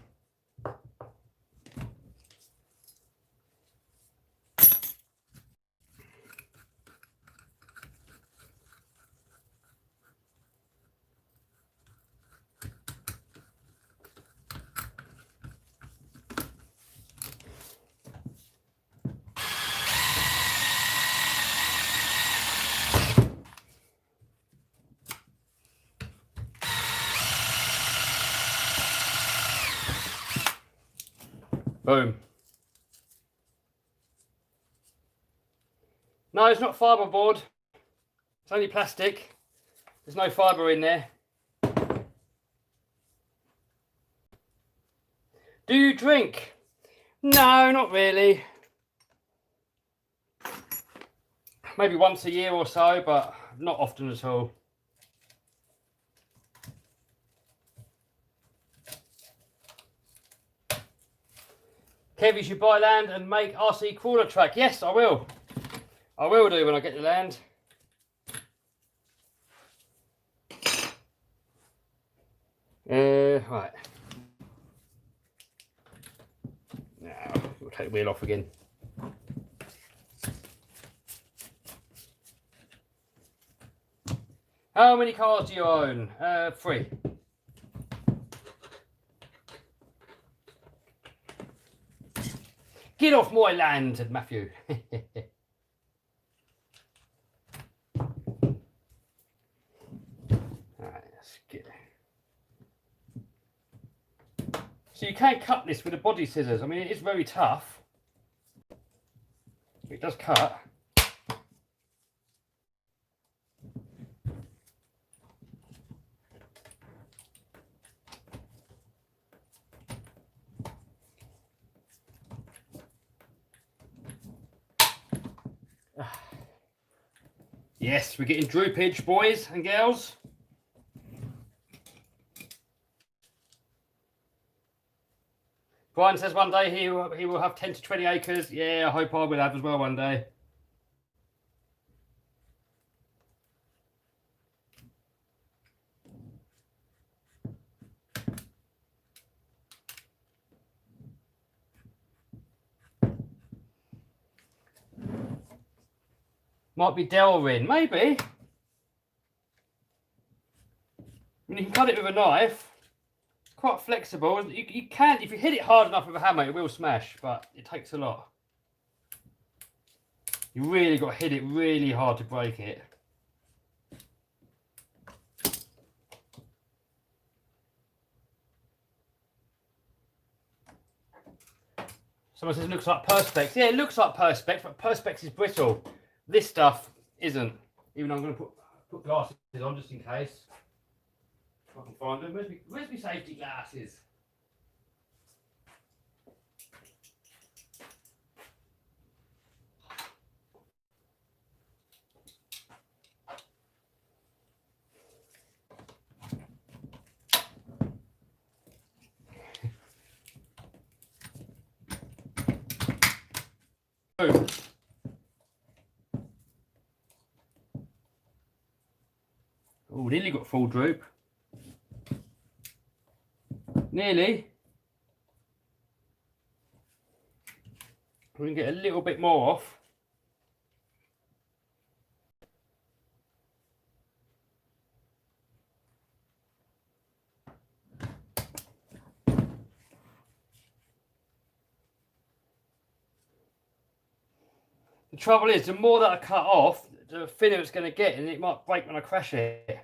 Boom. No, it's not fiberboard. It's only plastic. There's no fibre in there. Do you drink? No, not really. Maybe once a year or so, but not often at all. Kev, you should buy land and make RC crawler track. Yes, I will. I will do when I get the land. Right. Now, we'll take the wheel off again. How many cars do you own? 3. Get off my land, said Matthew. Alright, let's get it. So you can't cut this with the body scissors. I mean, it is very tough. It does cut. Yes, we're getting droopage, boys and girls. Brian says one day he will have 10 to 20 acres. Yeah, I hope I will have as well one day. Might be delving, maybe. I mean, you can cut it with a knife. Quite flexible. You can, if you hit it hard enough with a hammer, it will smash, but it takes a lot. You really got to hit it really hard to break it. Someone says it looks like Perspex. Yeah, it looks like Perspex, but Perspex is brittle. This stuff isn't. Even though I'm going to put glasses on just in case. If I can find them. Where's my safety glasses? Oh. Oh, nearly got full droop. Nearly. We can get a little bit more off. The trouble is, the more that I cut off, the thinner it's going to get, and it might break when I crash it.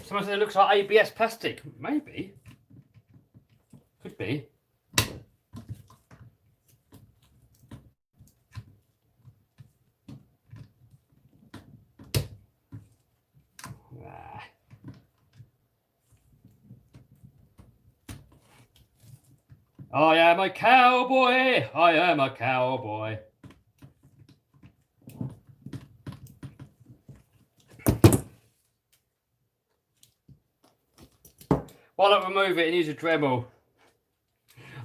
Someone said it looks like ABS plastic. Maybe. Could be. I am a cowboy. I am a cowboy. Why not remove it and use a Dremel?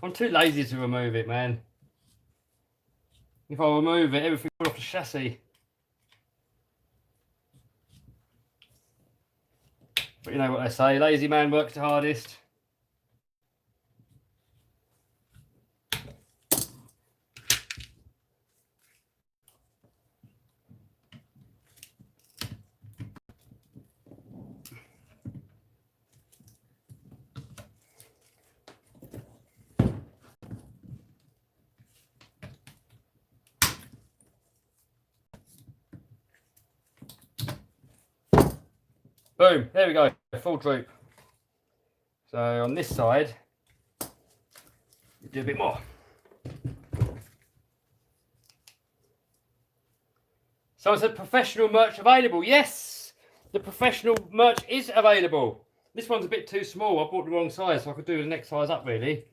I'm too lazy to remove it, man. If I remove it, everything will off the chassis. But you know what they say, lazy man works the hardest. Boom, there we go, full droop. So on this side, you do a bit more. Someone said professional merch available. Yes, the professional merch is available. This one's a bit too small. I bought the wrong size, so I could do the next size up really.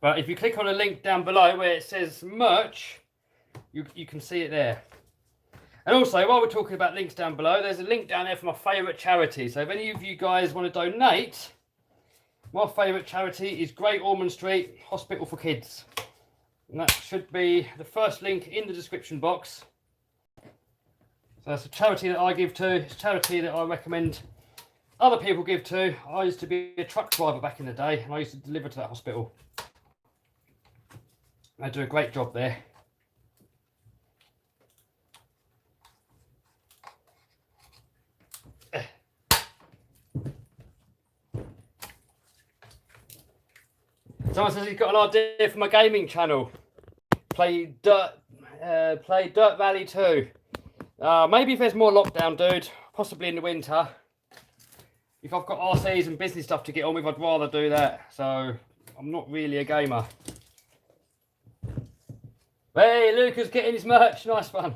But if you click on a link down below where it says merch, you can see it there. And also, while we're talking about links down below, there's a link down there for my favourite charity. So if any of you guys want to donate, my favourite charity is Great Ormond Street Hospital for Kids. And that should be the first link in the description box. So that's a charity that I give to. It's a charity that I recommend other people give to. I used to be a truck driver back in the day, and I used to deliver to that hospital. They do a great job there. Someone says he's got an idea for my gaming channel. Play Dirt Valley 2. Maybe if there's more lockdown, dude. Possibly in the winter. if I've got RCs and business stuff to get on with, I'd rather do that. So I'm not really a gamer. Hey, Luca's getting his merch. Nice one.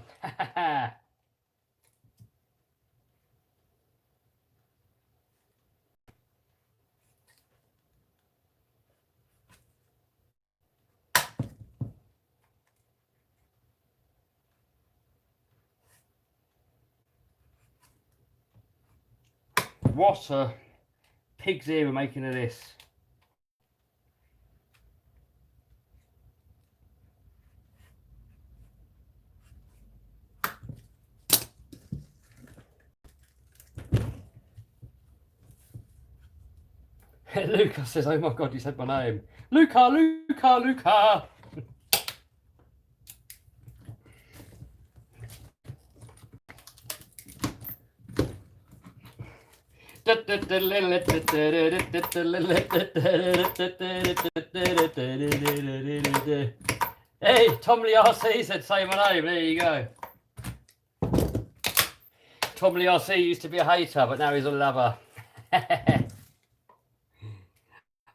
What a pig's ear we're making of this. Luca says, oh my God, you said my name. Luca, Luca, Luca. Hey, Tom Lee RC said, say my name. There you go. Tom Lee RC used to be a hater, but now he's a lover.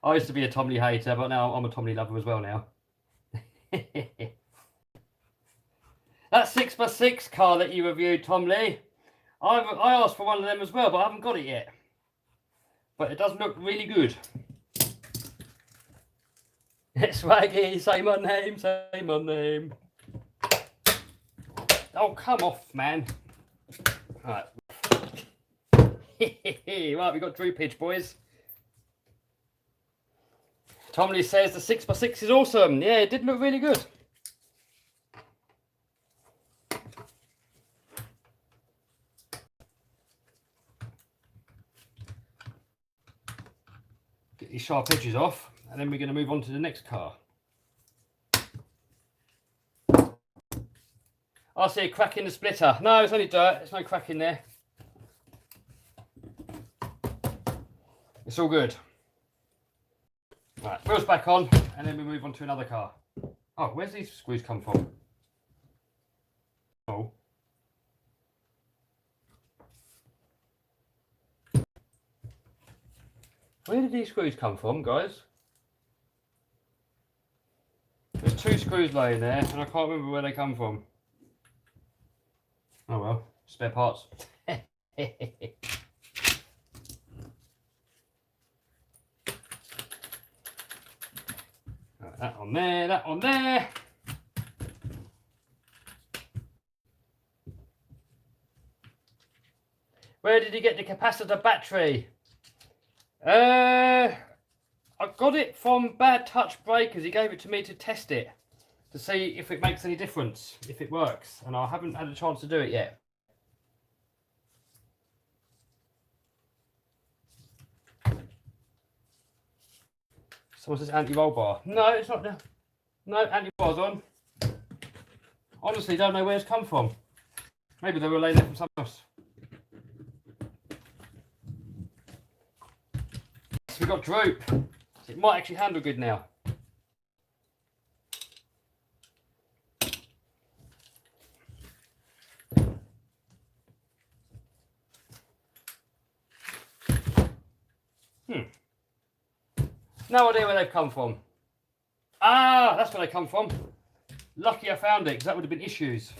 I used to be a Tom Lee hater, but now I'm a Tom Lee lover as well now. That 6x6 car that you reviewed, Tom Lee, I asked for one of them as well, but I haven't got it yet. But it does look really good. Swaggy, say my name, say my name. Oh, come off, man. Right. Right, we got droopage, boys. Tom Lee says the 6x6 is awesome. Yeah, it did look really good. Get these sharp edges off, and then we're going to move on to the next car. I see a crack in the splitter. No, it's only dirt. There's no crack in there. It's all good. Right, wheels back on, and then we move on to another car. Oh, where's these screws come from? Oh. Where did these screws come from, guys? There's two screws laying there, and I can't remember where they come from. Oh well, spare parts. That on there, that on there. Where did you get the capacitor battery? I got it from Bad Touch Breakers. He gave it to me to test it, to see if it makes any difference, if it works. And I haven't had a chance to do it yet. Someone says anti-roll bar. No, it's not. No, anti-bar's on. Honestly, don't know where it's come from. Maybe they were laid there from somewhere else. So we've got droop. So it might actually handle good now. No idea where they've come from. Ah, that's where they come from. Lucky I found it, because that would have been issues.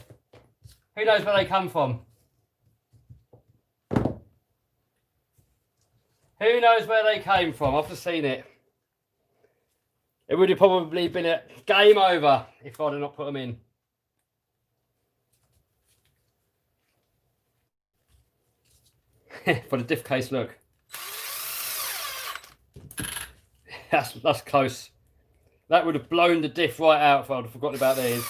Who knows where they come from? Who knows where they came from? I've just seen it. It would have probably been a game over if I'd have not put them in. For the diff case, look. That's close. That would have blown the diff right out if I'd have forgotten about these.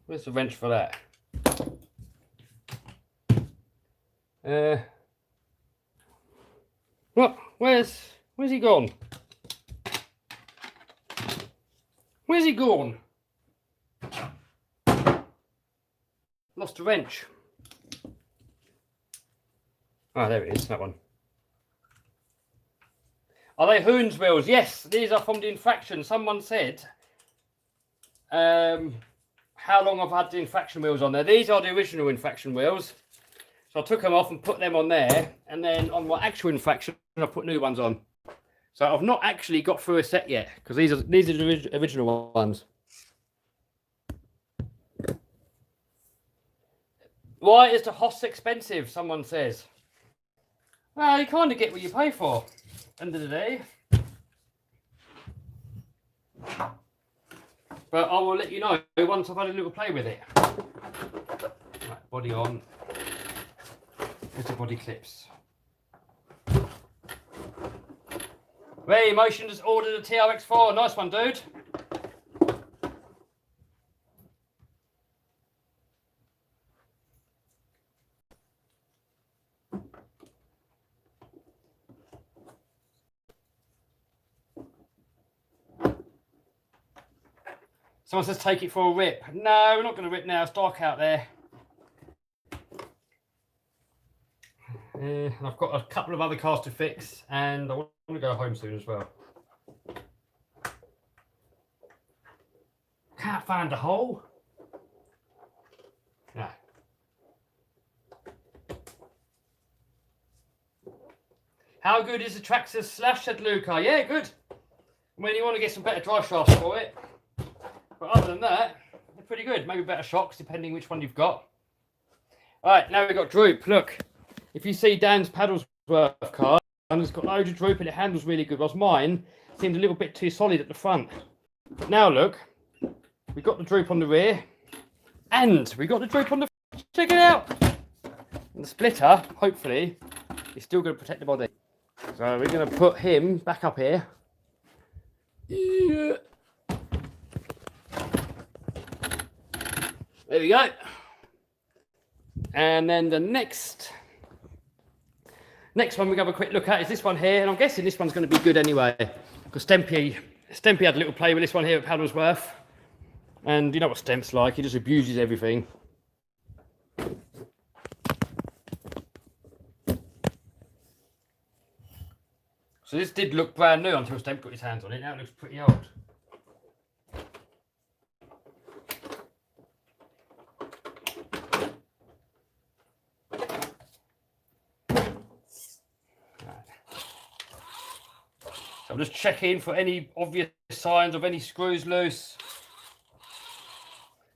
Where's the wrench for that? What? Where's he gone? Where's he gone? Lost the wrench. Oh, there it is, that one. Are they Hoons wheels? Yes, these are from the infraction. Someone said, how how long I've had the infraction wheels on there. These are the original infraction wheels. So I took them off and put them on there. And then on my actual infraction, I put new ones on. So I've not actually got through a set yet, because these are the original ones. Why is the Hoss expensive? Someone says. Well, you kind of get what you pay for. End of the day. But I will let you know once I've had a little play with it. Right, body on. Here's the body clips. Ray Motion has ordered a TRX4. Nice one, dude. Someone says take it for a rip. No, we're not going to rip now. It's dark out there. I've got a couple of other cars to fix, and I want to go home soon as well. Can't find a hole. No. How good is the Traxxas Slash, said Luca? Yeah, good. When you want to get some better drive shafts for it. But other than that, they're pretty good. Maybe better shocks, depending which one you've got. All right, now we've got droop. Look, if you see Dan's Paddlesworth car, and it's got loads of droop and it handles really good, whilst mine seemed a little bit too solid at the front. But now look, we've got the droop on the rear, and we've got the droop on the front. Check it out. And the splitter, hopefully, is still going to protect the body. So we're going to put him back up here. Yeah. There we go. And then the next one we have a quick look at is this one here, and I'm guessing this one's going to be good anyway, because Stempy had a little play with this one here at Paddlesworth, and you know what Stemp's like, he just abuses everything. So this did look brand new until Stemp got his hands on it. Now it looks pretty old. So I'm just checking for any obvious signs of any screws loose.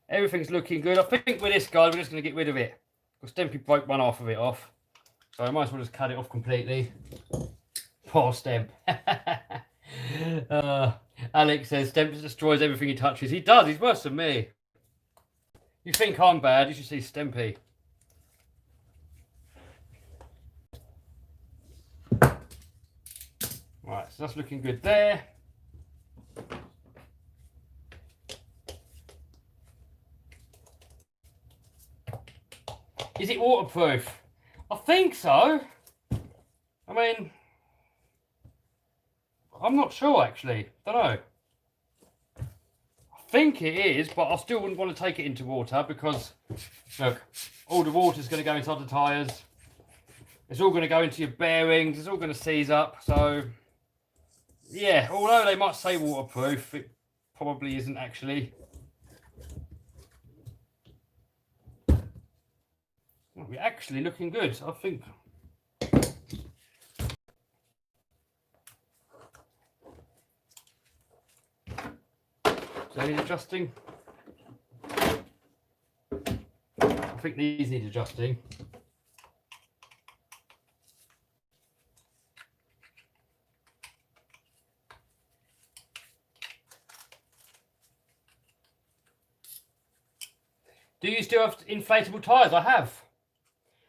Everything's looking good. I think with this guy, we're just going to get rid of it, because Stempy broke one half of it off. So I might as well just cut it off completely. Poor Stemp. Alex says Stemp just destroys everything he touches. He does. He's worse than me. You think I'm bad, you should see Stempy. Right, so that's looking good there. Is it waterproof? I think so. I mean, I'm not sure actually. Don't know. I think it is, but I still wouldn't want to take it into water, because look, all the water's going to go inside the tyres. It's all going to go into your bearings. It's all going to seize up. So yeah, although they might say waterproof, it probably isn't actually. We're actually looking good, I think. So need adjusting. I think these need adjusting. Do you still have inflatable tyres? I have.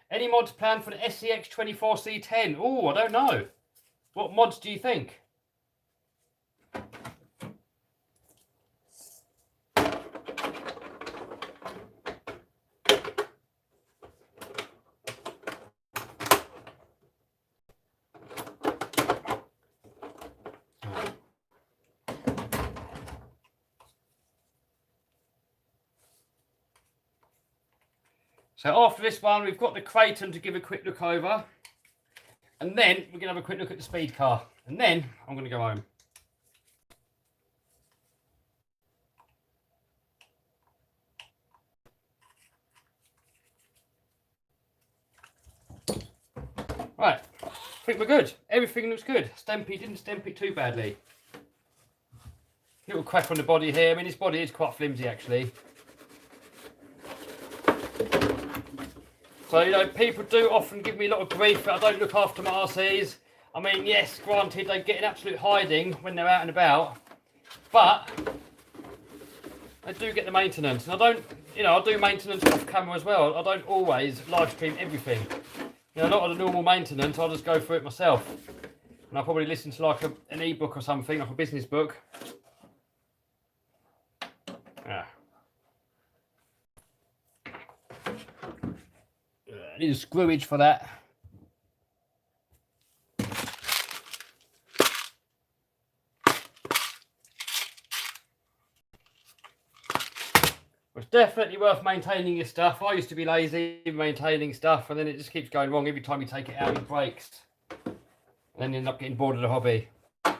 Any mods planned for the SCX 24C10? Oh, I don't know. What mods do you think? So after this one, we've got the Kraton to give a quick look over. And then we're going to have a quick look at the speed car. And then I'm going to go home. Right, I think we're good. Everything looks good. Stampy didn't stamp it too badly. Little crack on the body here. I mean, this body is quite flimsy actually. So, you know, people do often give me a lot of grief that I don't look after my RCs. I mean, yes, granted, they get an absolute hiding when they're out and about, but they do get the maintenance. And I don't, you know, I do maintenance off camera as well. I don't always live stream everything. You know, a lot of the normal maintenance, I'll just go through it myself. And I'll probably listen to like an ebook or something, like a business book. Yeah. I need a screwage for that. It's definitely worth maintaining your stuff. I used to be lazy maintaining stuff, and then it just keeps going wrong every time you take it out. It breaks. And then you end up getting bored of the hobby. Oh,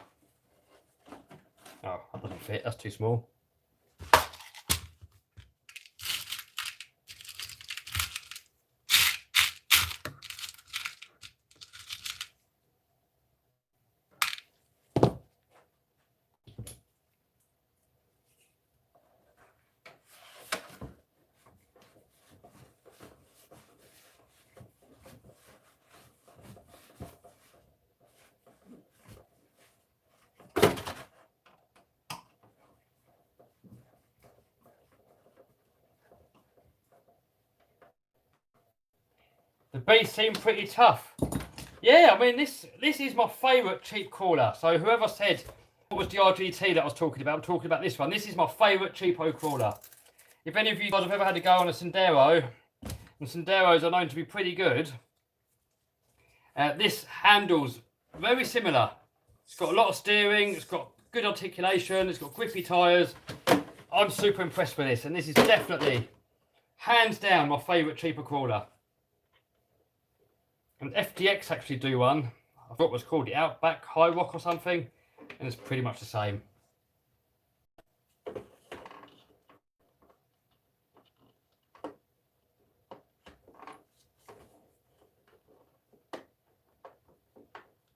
that doesn't fit. That's too small. The beast seemed pretty tough. Yeah, I mean, this is my favourite cheap crawler. So whoever said what was the RGT that I was talking about, I'm talking about this one. This is my favourite cheapo crawler. If any of you guys have ever had to go on a Sendero, and Senderos are known to be pretty good, this handles very similar. It's got a lot of steering, it's got good articulation, it's got grippy tyres. I'm super impressed with this, and this is definitely, hands down, my favourite cheaper crawler. And FTX actually do one. I thought it was called the Outback High Rock or something, and it's pretty much the same.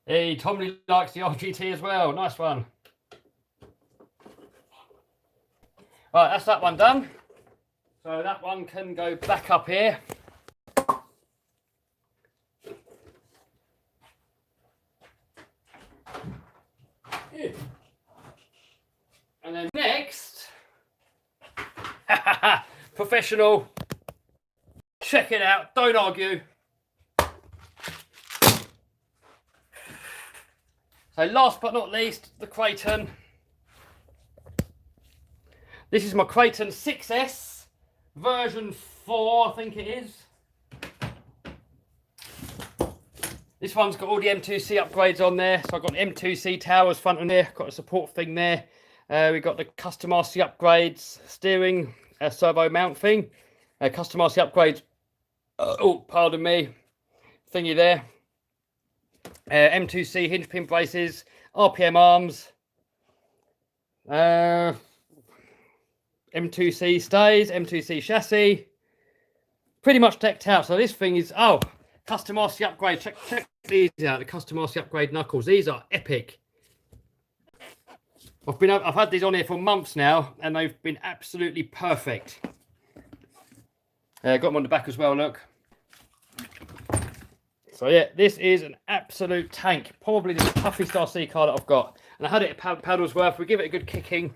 Hey, Tommy likes the RGT as well. Nice one. Right, that's that one done. So that one can go back up here. And then next, professional, check it out, don't argue. So last but not least, the Creighton. This is my Creighton 6S, version 4, I think it is. This one's got all the M2C upgrades on there. So I've got M2C towers front and there, got a support thing there. We've got the custom RC upgrades, steering, servo mount thing. Custom RC upgrades, oh, pardon me, thingy there. M2C hinge pin braces, RPM arms, M2C stays, M2C chassis. Pretty much decked out. So this thing is, oh, custom RC upgrade. Check these out, the custom RC upgrade knuckles. These are epic. I've had these on here for months now, and they've been absolutely perfect. Got them on the back as well, look. So yeah, this is an absolute tank. Probably the toughest RC car that I've got. And I had it at Paddlesworth. We give it a good kicking.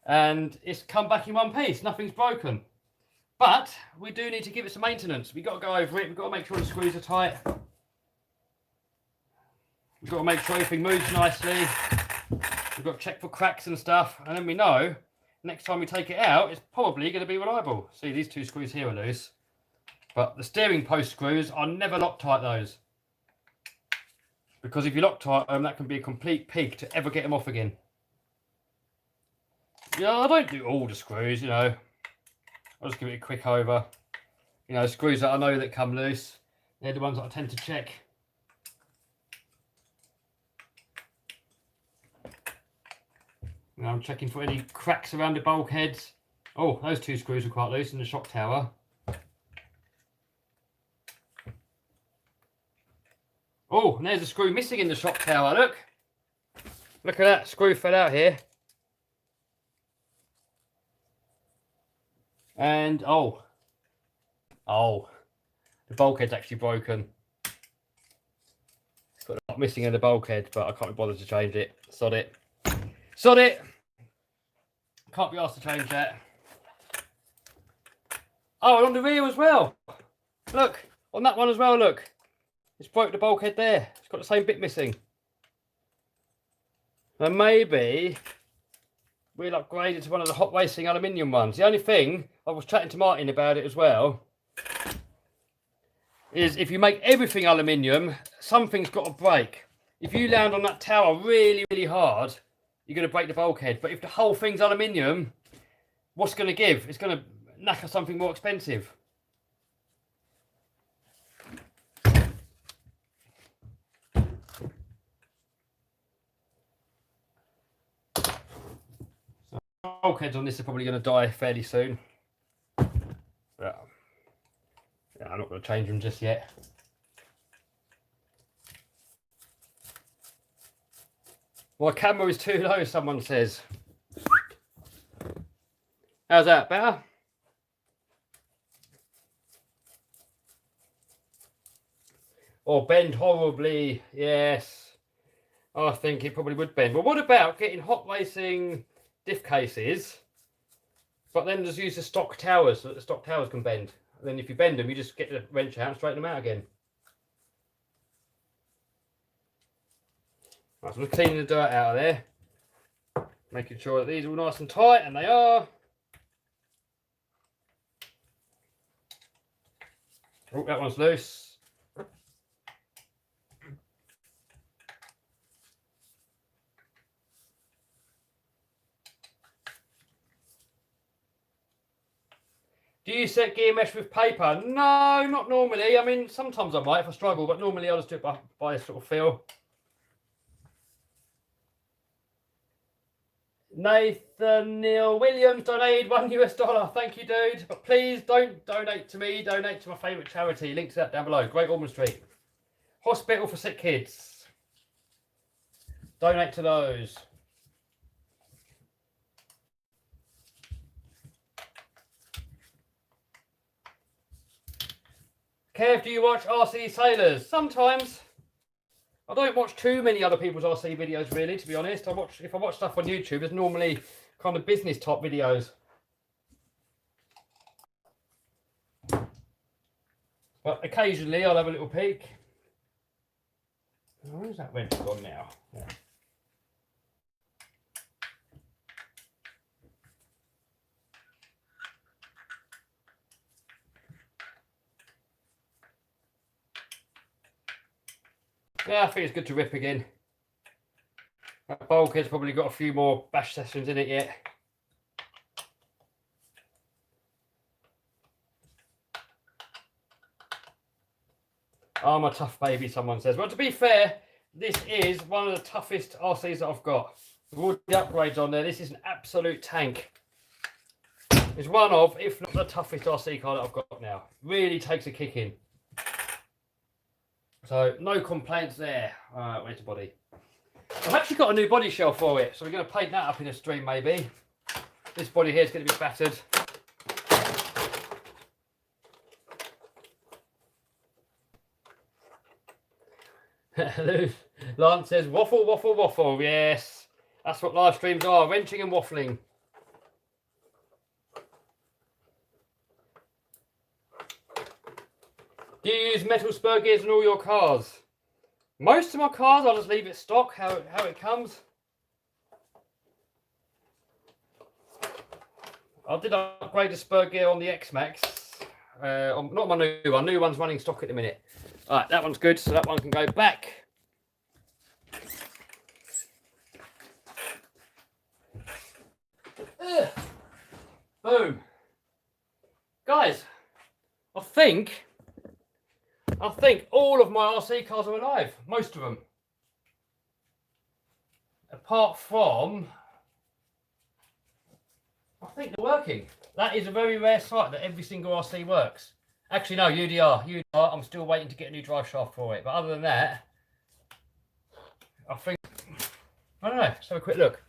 And it's come back in one piece. Nothing's broken. But we do need to give it some maintenance. We've got to go over it. We've got to make sure the screws are tight. We've got to make sure everything moves nicely. We've got to check for cracks and stuff. And then we know next time we take it out, it's probably going to be reliable. See, these two screws here are loose. But the steering post screws are never Loctite, those. Because if you Loctite them, that can be a complete pig to ever get them off again. Yeah, I don't do all the screws, you know. I'll just give it a quick over. You know, screws that I know that come loose, they're the ones that I tend to check. You know, I'm checking for any cracks around the bulkheads. Oh, those two screws are quite loose in the shock tower. Oh, and there's a screw missing in the shock tower, look. Look at that, screw fell out here. And, oh, the bulkhead's actually broken. It's got a lot missing in the bulkhead, but I can't be bothered to change it. Sod it. Sod it! Can't be asked to change that. Oh, and on the rear as well. Look, on that one as well, look. It's broke the bulkhead there. It's got the same bit missing. And maybe we'll upgrade it to one of the hot racing aluminium ones. The only thing, I was chatting to Martin about it as well, is if you make everything aluminium, something's got to break. If you land on that tower really, really hard, you're going to break the bulkhead. But if the whole thing's aluminium, what's going to give? It's going to knacker something more expensive. Bulkheads on this are probably going to die fairly soon. Yeah, I'm not going to change them just yet. My camera is too low, someone says. How's that? Better? Or bend horribly? Yes. I think it probably would bend. Well, what about getting hot racing diff cases, but then just use the stock towers so that the stock towers can bend? And then if you bend them, you just get the wrench out and straighten them out again. Right, so I'm just cleaning the dirt out of there, making sure that these are all nice and tight, and they are. Oh, that one's loose. Do you set gear mesh with paper? No, not normally. I mean, sometimes I might if I struggle, but normally I'll just do it by sort of feel. Nathan Neil Williams donated $1. Thank you, dude. But please don't donate to me. Donate to my favourite charity. Links that down below. Great Ormond Street. Hospital for Sick Kids. Donate to those. Kev, do you watch RC Sailors? Sometimes. I don't watch too many other people's RC videos, really, to be honest. If I watch stuff on YouTube, it's normally kind of business type videos. But occasionally I'll have a little peek. Where's that wrench gone now? Yeah. Yeah, I think it's good to rip again. That bulkhead's probably got a few more bash sessions in it yet. I'm a tough baby, someone says. Well, to be fair, this is one of the toughest RCs that I've got. With all the upgrades on there, this is an absolute tank. It's one of, if not the toughest RC car that I've got now. Really takes a kick in. So, no complaints there. Where's the body? I've actually got a new body shell for it, so we're going to paint that up in a stream maybe. This body here is going to be battered. Lance says, waffle, waffle, waffle. Yes, that's what live streams are, wrenching and waffling. Do you use metal spur gears in all your cars? Most of my cars, I'll just leave it stock, how it comes. I did upgrade the spur gear on the X-Max. Not my new one. New one's running stock at the minute. All right, that one's good, so that one can go back. Boom. Guys, I think all of my RC cars are alive. Most of them. Apart from, I think they're working. That is a very rare sight that every single RC works. Actually, no, UDR, I'm still waiting to get a new drive shaft for it. But other than that, I think, I don't know, let's have a quick look.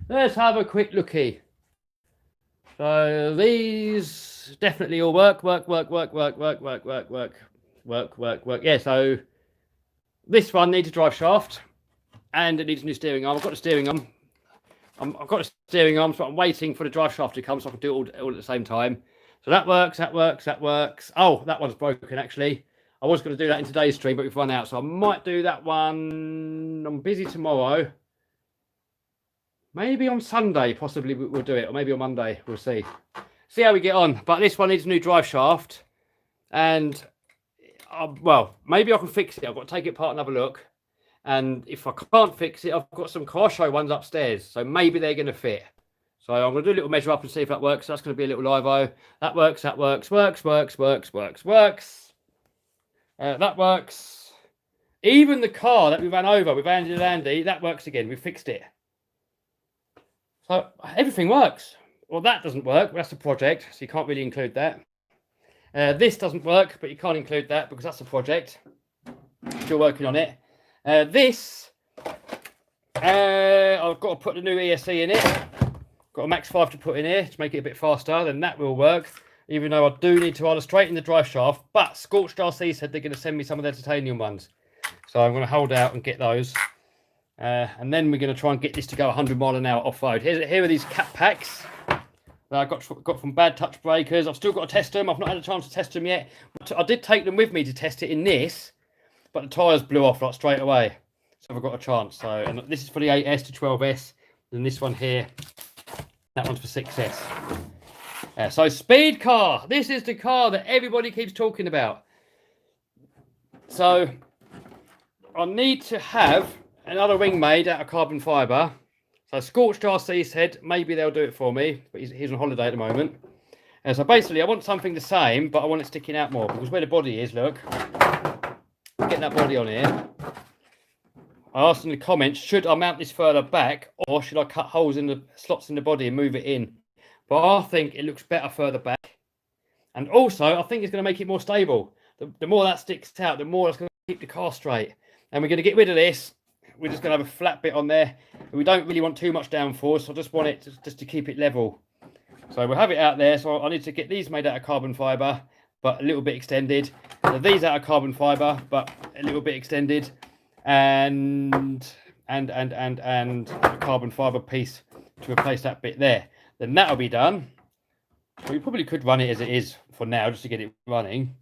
Let's have a quick looky. So these definitely all work. Yeah, so this one needs a drive shaft and it needs a new steering arm. I've got the steering arm. I've got the steering arm, so I'm waiting for the drive shaft to come so I can do it all at the same time. So that works. Oh, that one's broken actually. I was going to do that in today's stream, but we've run out. So I might do that one. I'm busy tomorrow. Maybe on Sunday, possibly we'll do it. Or maybe on Monday, we'll see. See how we get on. But this one needs a new drive shaft. And, well, maybe I can fix it. I've got to take it apart and have a look. And if I can't fix it, I've got some car show ones upstairs. So maybe they're going to fit. So I'm going to do a little measure up and see if that works. So that's going to be a little live-o. That works. That works. Even the car that we ran over with Andy and Andy, that works again. We fixed it. So everything works. Well, that doesn't work. That's a project, so you can't really include that. This doesn't work, but you can't include that because that's a project. Still working on it. This, I've got to put the new ESC in it. Got a Max 5 to put in here to make it a bit faster. Then that will work. Even though I do need to either straighten the drive shaft, but Scorched RC said they're going to send me some of their titanium ones. So I'm going to hold out and get those. And then we're going to try and get this to go 100 mile an hour off-road. Here are these cap packs that I got from Bad Touch Breakers. I've still got to test them. I've not had a chance to test them yet. But I did take them with me to test it in this, but the tyres blew off like straight away. So I've got a chance. So, and this is for the 8S to 12S. And this one here, that one's for 6S. So speed car. This is the car that everybody keeps talking about. So I need to have another wing made out of carbon fibre. So Scorched RC said maybe they'll do it for me, but he's on holiday at the moment. So basically I want something the same, but I want it sticking out more because where the body is, look, getting that body on here. I asked in the comments, should I mount this further back or should I cut holes in the slots in the body and move it in? But I think it looks better further back. And also, I think it's going to make it more stable. The more that sticks out, the more it's going to keep the car straight. And we're going to get rid of this. We're just going to have a flat bit on there. We don't really want too much downforce. I just want it just to keep it level. So we'll have it out there. So I need to get these made out of carbon fibre, but a little bit extended. So these out of carbon fibre, but a little bit extended. And a carbon fibre piece to replace that bit there. Then that'll be done. We probably could run it as it is for now, just to get it running.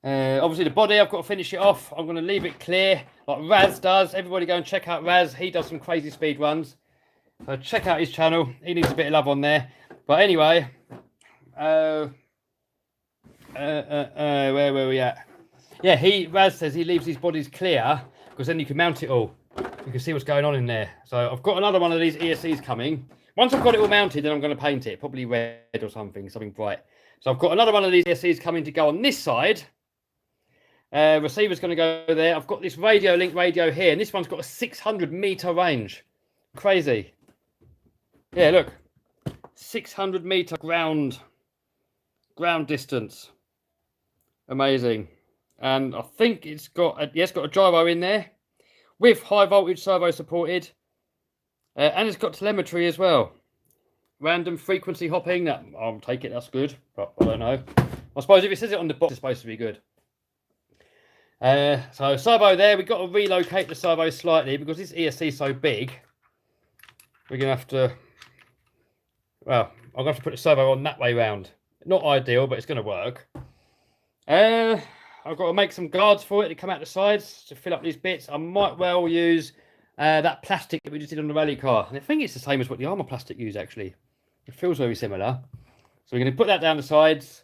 Obviously the body, I've got to finish it off. I'm going to leave it clear, like Raz does. Everybody go and check out Raz. He does some crazy speed runs. So check out his channel. He needs a bit of love on there. But anyway, where were we at? Yeah, Raz says he leaves these bodies clear because then you can mount it all. You can see what's going on in there. So I've got another one of these ESCs coming. Once I've got it all mounted, then I'm going to paint it. Probably red or something bright. So I've got another one of these ESCs coming to go on this side. Receiver's going to go there. I've got this radio link radio here, and this one's got a 600 meter range. Crazy. Yeah, look. 600 meter ground distance. Amazing. And I think it's got a gyro in there with high voltage servo supported. And it's got telemetry as well. Random frequency hopping. I'll take it, that's good. But I don't know. I suppose if it says it on the box, it's supposed to be good. So servo there. We've got to relocate the servo slightly because this ESC is so big. We're going to have to... Well, I'm going to have to put the servo on that way round. Not ideal, but it's going to work. I've got to make some guards for it to come out the sides to fill up these bits. I might well use that plastic that we just did on the rally car. And I think it's the same as what the armour plastic used, actually. It feels very similar. So we're going to put that down the sides.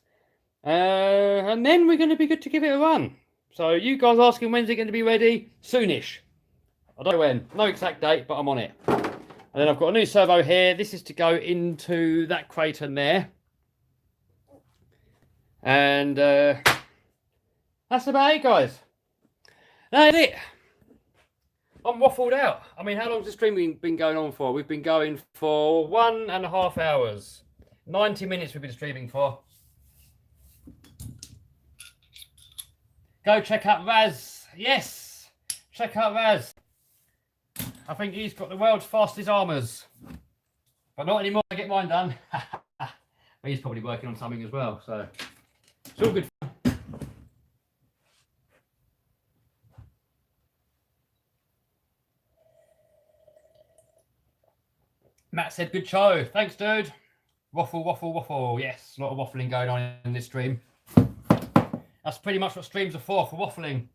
And then we're going to be good to give it a run. So you guys asking when's it going to be ready? Soonish. I don't know when. No exact date, but I'm on it. And then I've got a new servo here. This is to go into that crater there. And that's about it, guys. That's it. I'm waffled out. I mean, how long's the stream been going on for? We've been going for 1.5 hours. 90 minutes we've been streaming for. Go check out Raz. Yes. Check out Raz. I think he's got the world's fastest armours. But not anymore, I get mine done. But he's probably working on something as well, so it's all good. Matt said, good show. Thanks, dude. Waffle, waffle, waffle. Yes, a lot of waffling going on in this stream. That's pretty much what streams are for waffling.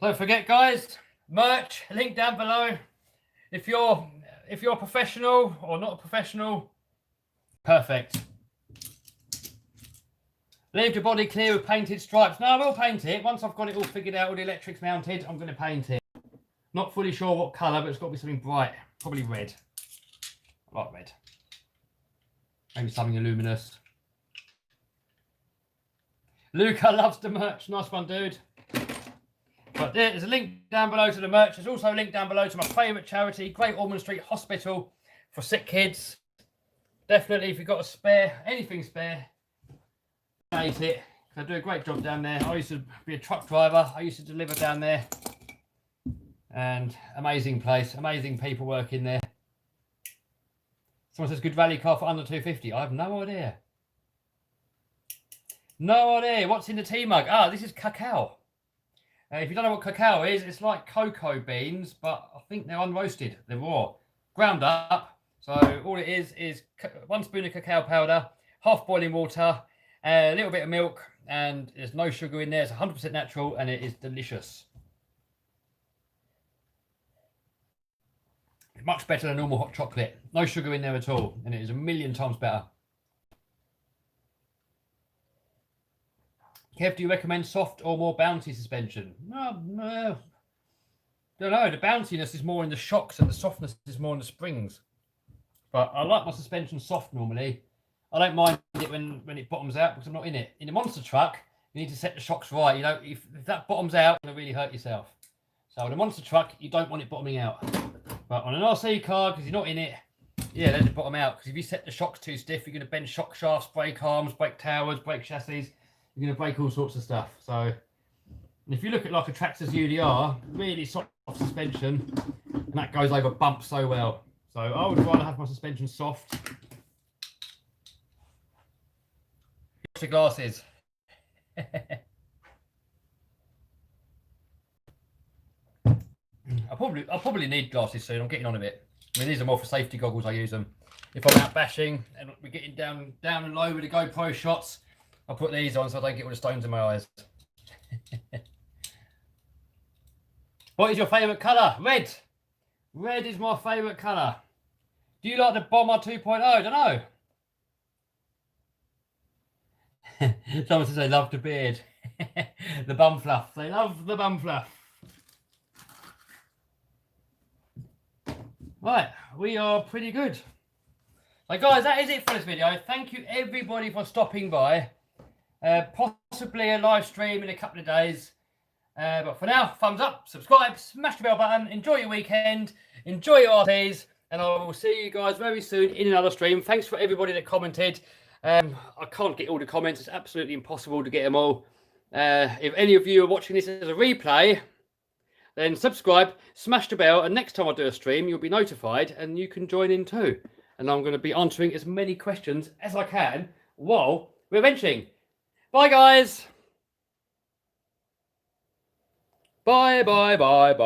Don't forget, guys, merch, link down below. If you're a professional or not a professional, perfect. Leave your body clear with painted stripes. No, I will paint it. Once I've got it all figured out, all the electrics mounted, I'm going to paint it. Not fully sure what colour, but it's got to be something bright. Probably red. I like red. Maybe something luminous. Luca loves the merch. Nice one, dude. But there's a link down below to the merch. There's also a link down below to my favourite charity, Great Ormond Street Hospital for sick kids. Definitely, if you've got a spare, anything spare, donate it. I do a great job down there. I used to be a truck driver. I used to deliver down there. And amazing place, amazing people working there. Someone says good value car for under 250. I have no idea. No idea. What's in the tea mug? Ah, this is cacao. If you don't know what cacao is, it's like cocoa beans, but I think they're unroasted. They're raw, ground up. So all it is 1 spoon of cacao powder, half boiling water, a little bit of milk, and there's no sugar in there. It's 100% natural, and it is delicious. Much better than normal hot chocolate. No sugar in there at all, and it is 1,000,000 times better. Kev, do you recommend soft or more bouncy suspension? No. Don't know. The bounciness is more in the shocks, and the softness is more in the springs. But I like my suspension soft normally. I don't mind it when it bottoms out because I'm not in it. In a monster truck, you need to set the shocks right. You know, if that bottoms out, you're going to really hurt yourself. So in a monster truck, you don't want it bottoming out. But on an RC car, because you're not in it, yeah, let it bottom out. Because if you set the shocks too stiff, you're going to bend shock shafts, brake arms, brake towers, brake chassis. You're going to break all sorts of stuff. So if you look at like a Traxxas UDR, really soft suspension, and that goes over bumps so well. So I would rather have my suspension soft. Your glasses. I'll probably need glasses soon. I'm getting on a bit. I mean, these are more for safety goggles. I use them if I'm out bashing and we're getting down and low with the GoPro shots. I'll put these on so I don't get all the stones in my eyes. What is your favourite colour? Red. Red is my favourite colour. Do you like the Bomber 2.0? I don't know. Someone says they love the beard. The bum fluff. They love the bum fluff. Right, we are pretty good. So guys, that is it for this video. Thank you everybody for stopping by. Possibly a live stream in a couple of days. But for now, thumbs up, subscribe, smash the bell button, enjoy your weekend, enjoy your RTs, and I will see you guys very soon in another stream. Thanks for everybody that commented. I can't get all the comments. It's absolutely impossible to get them all. If any of you are watching this as a replay, then subscribe, smash the bell, and next time I do a stream, you'll be notified and you can join in too. And I'm going to be answering as many questions as I can while we're benching. Bye, guys. Bye, bye, bye, bye.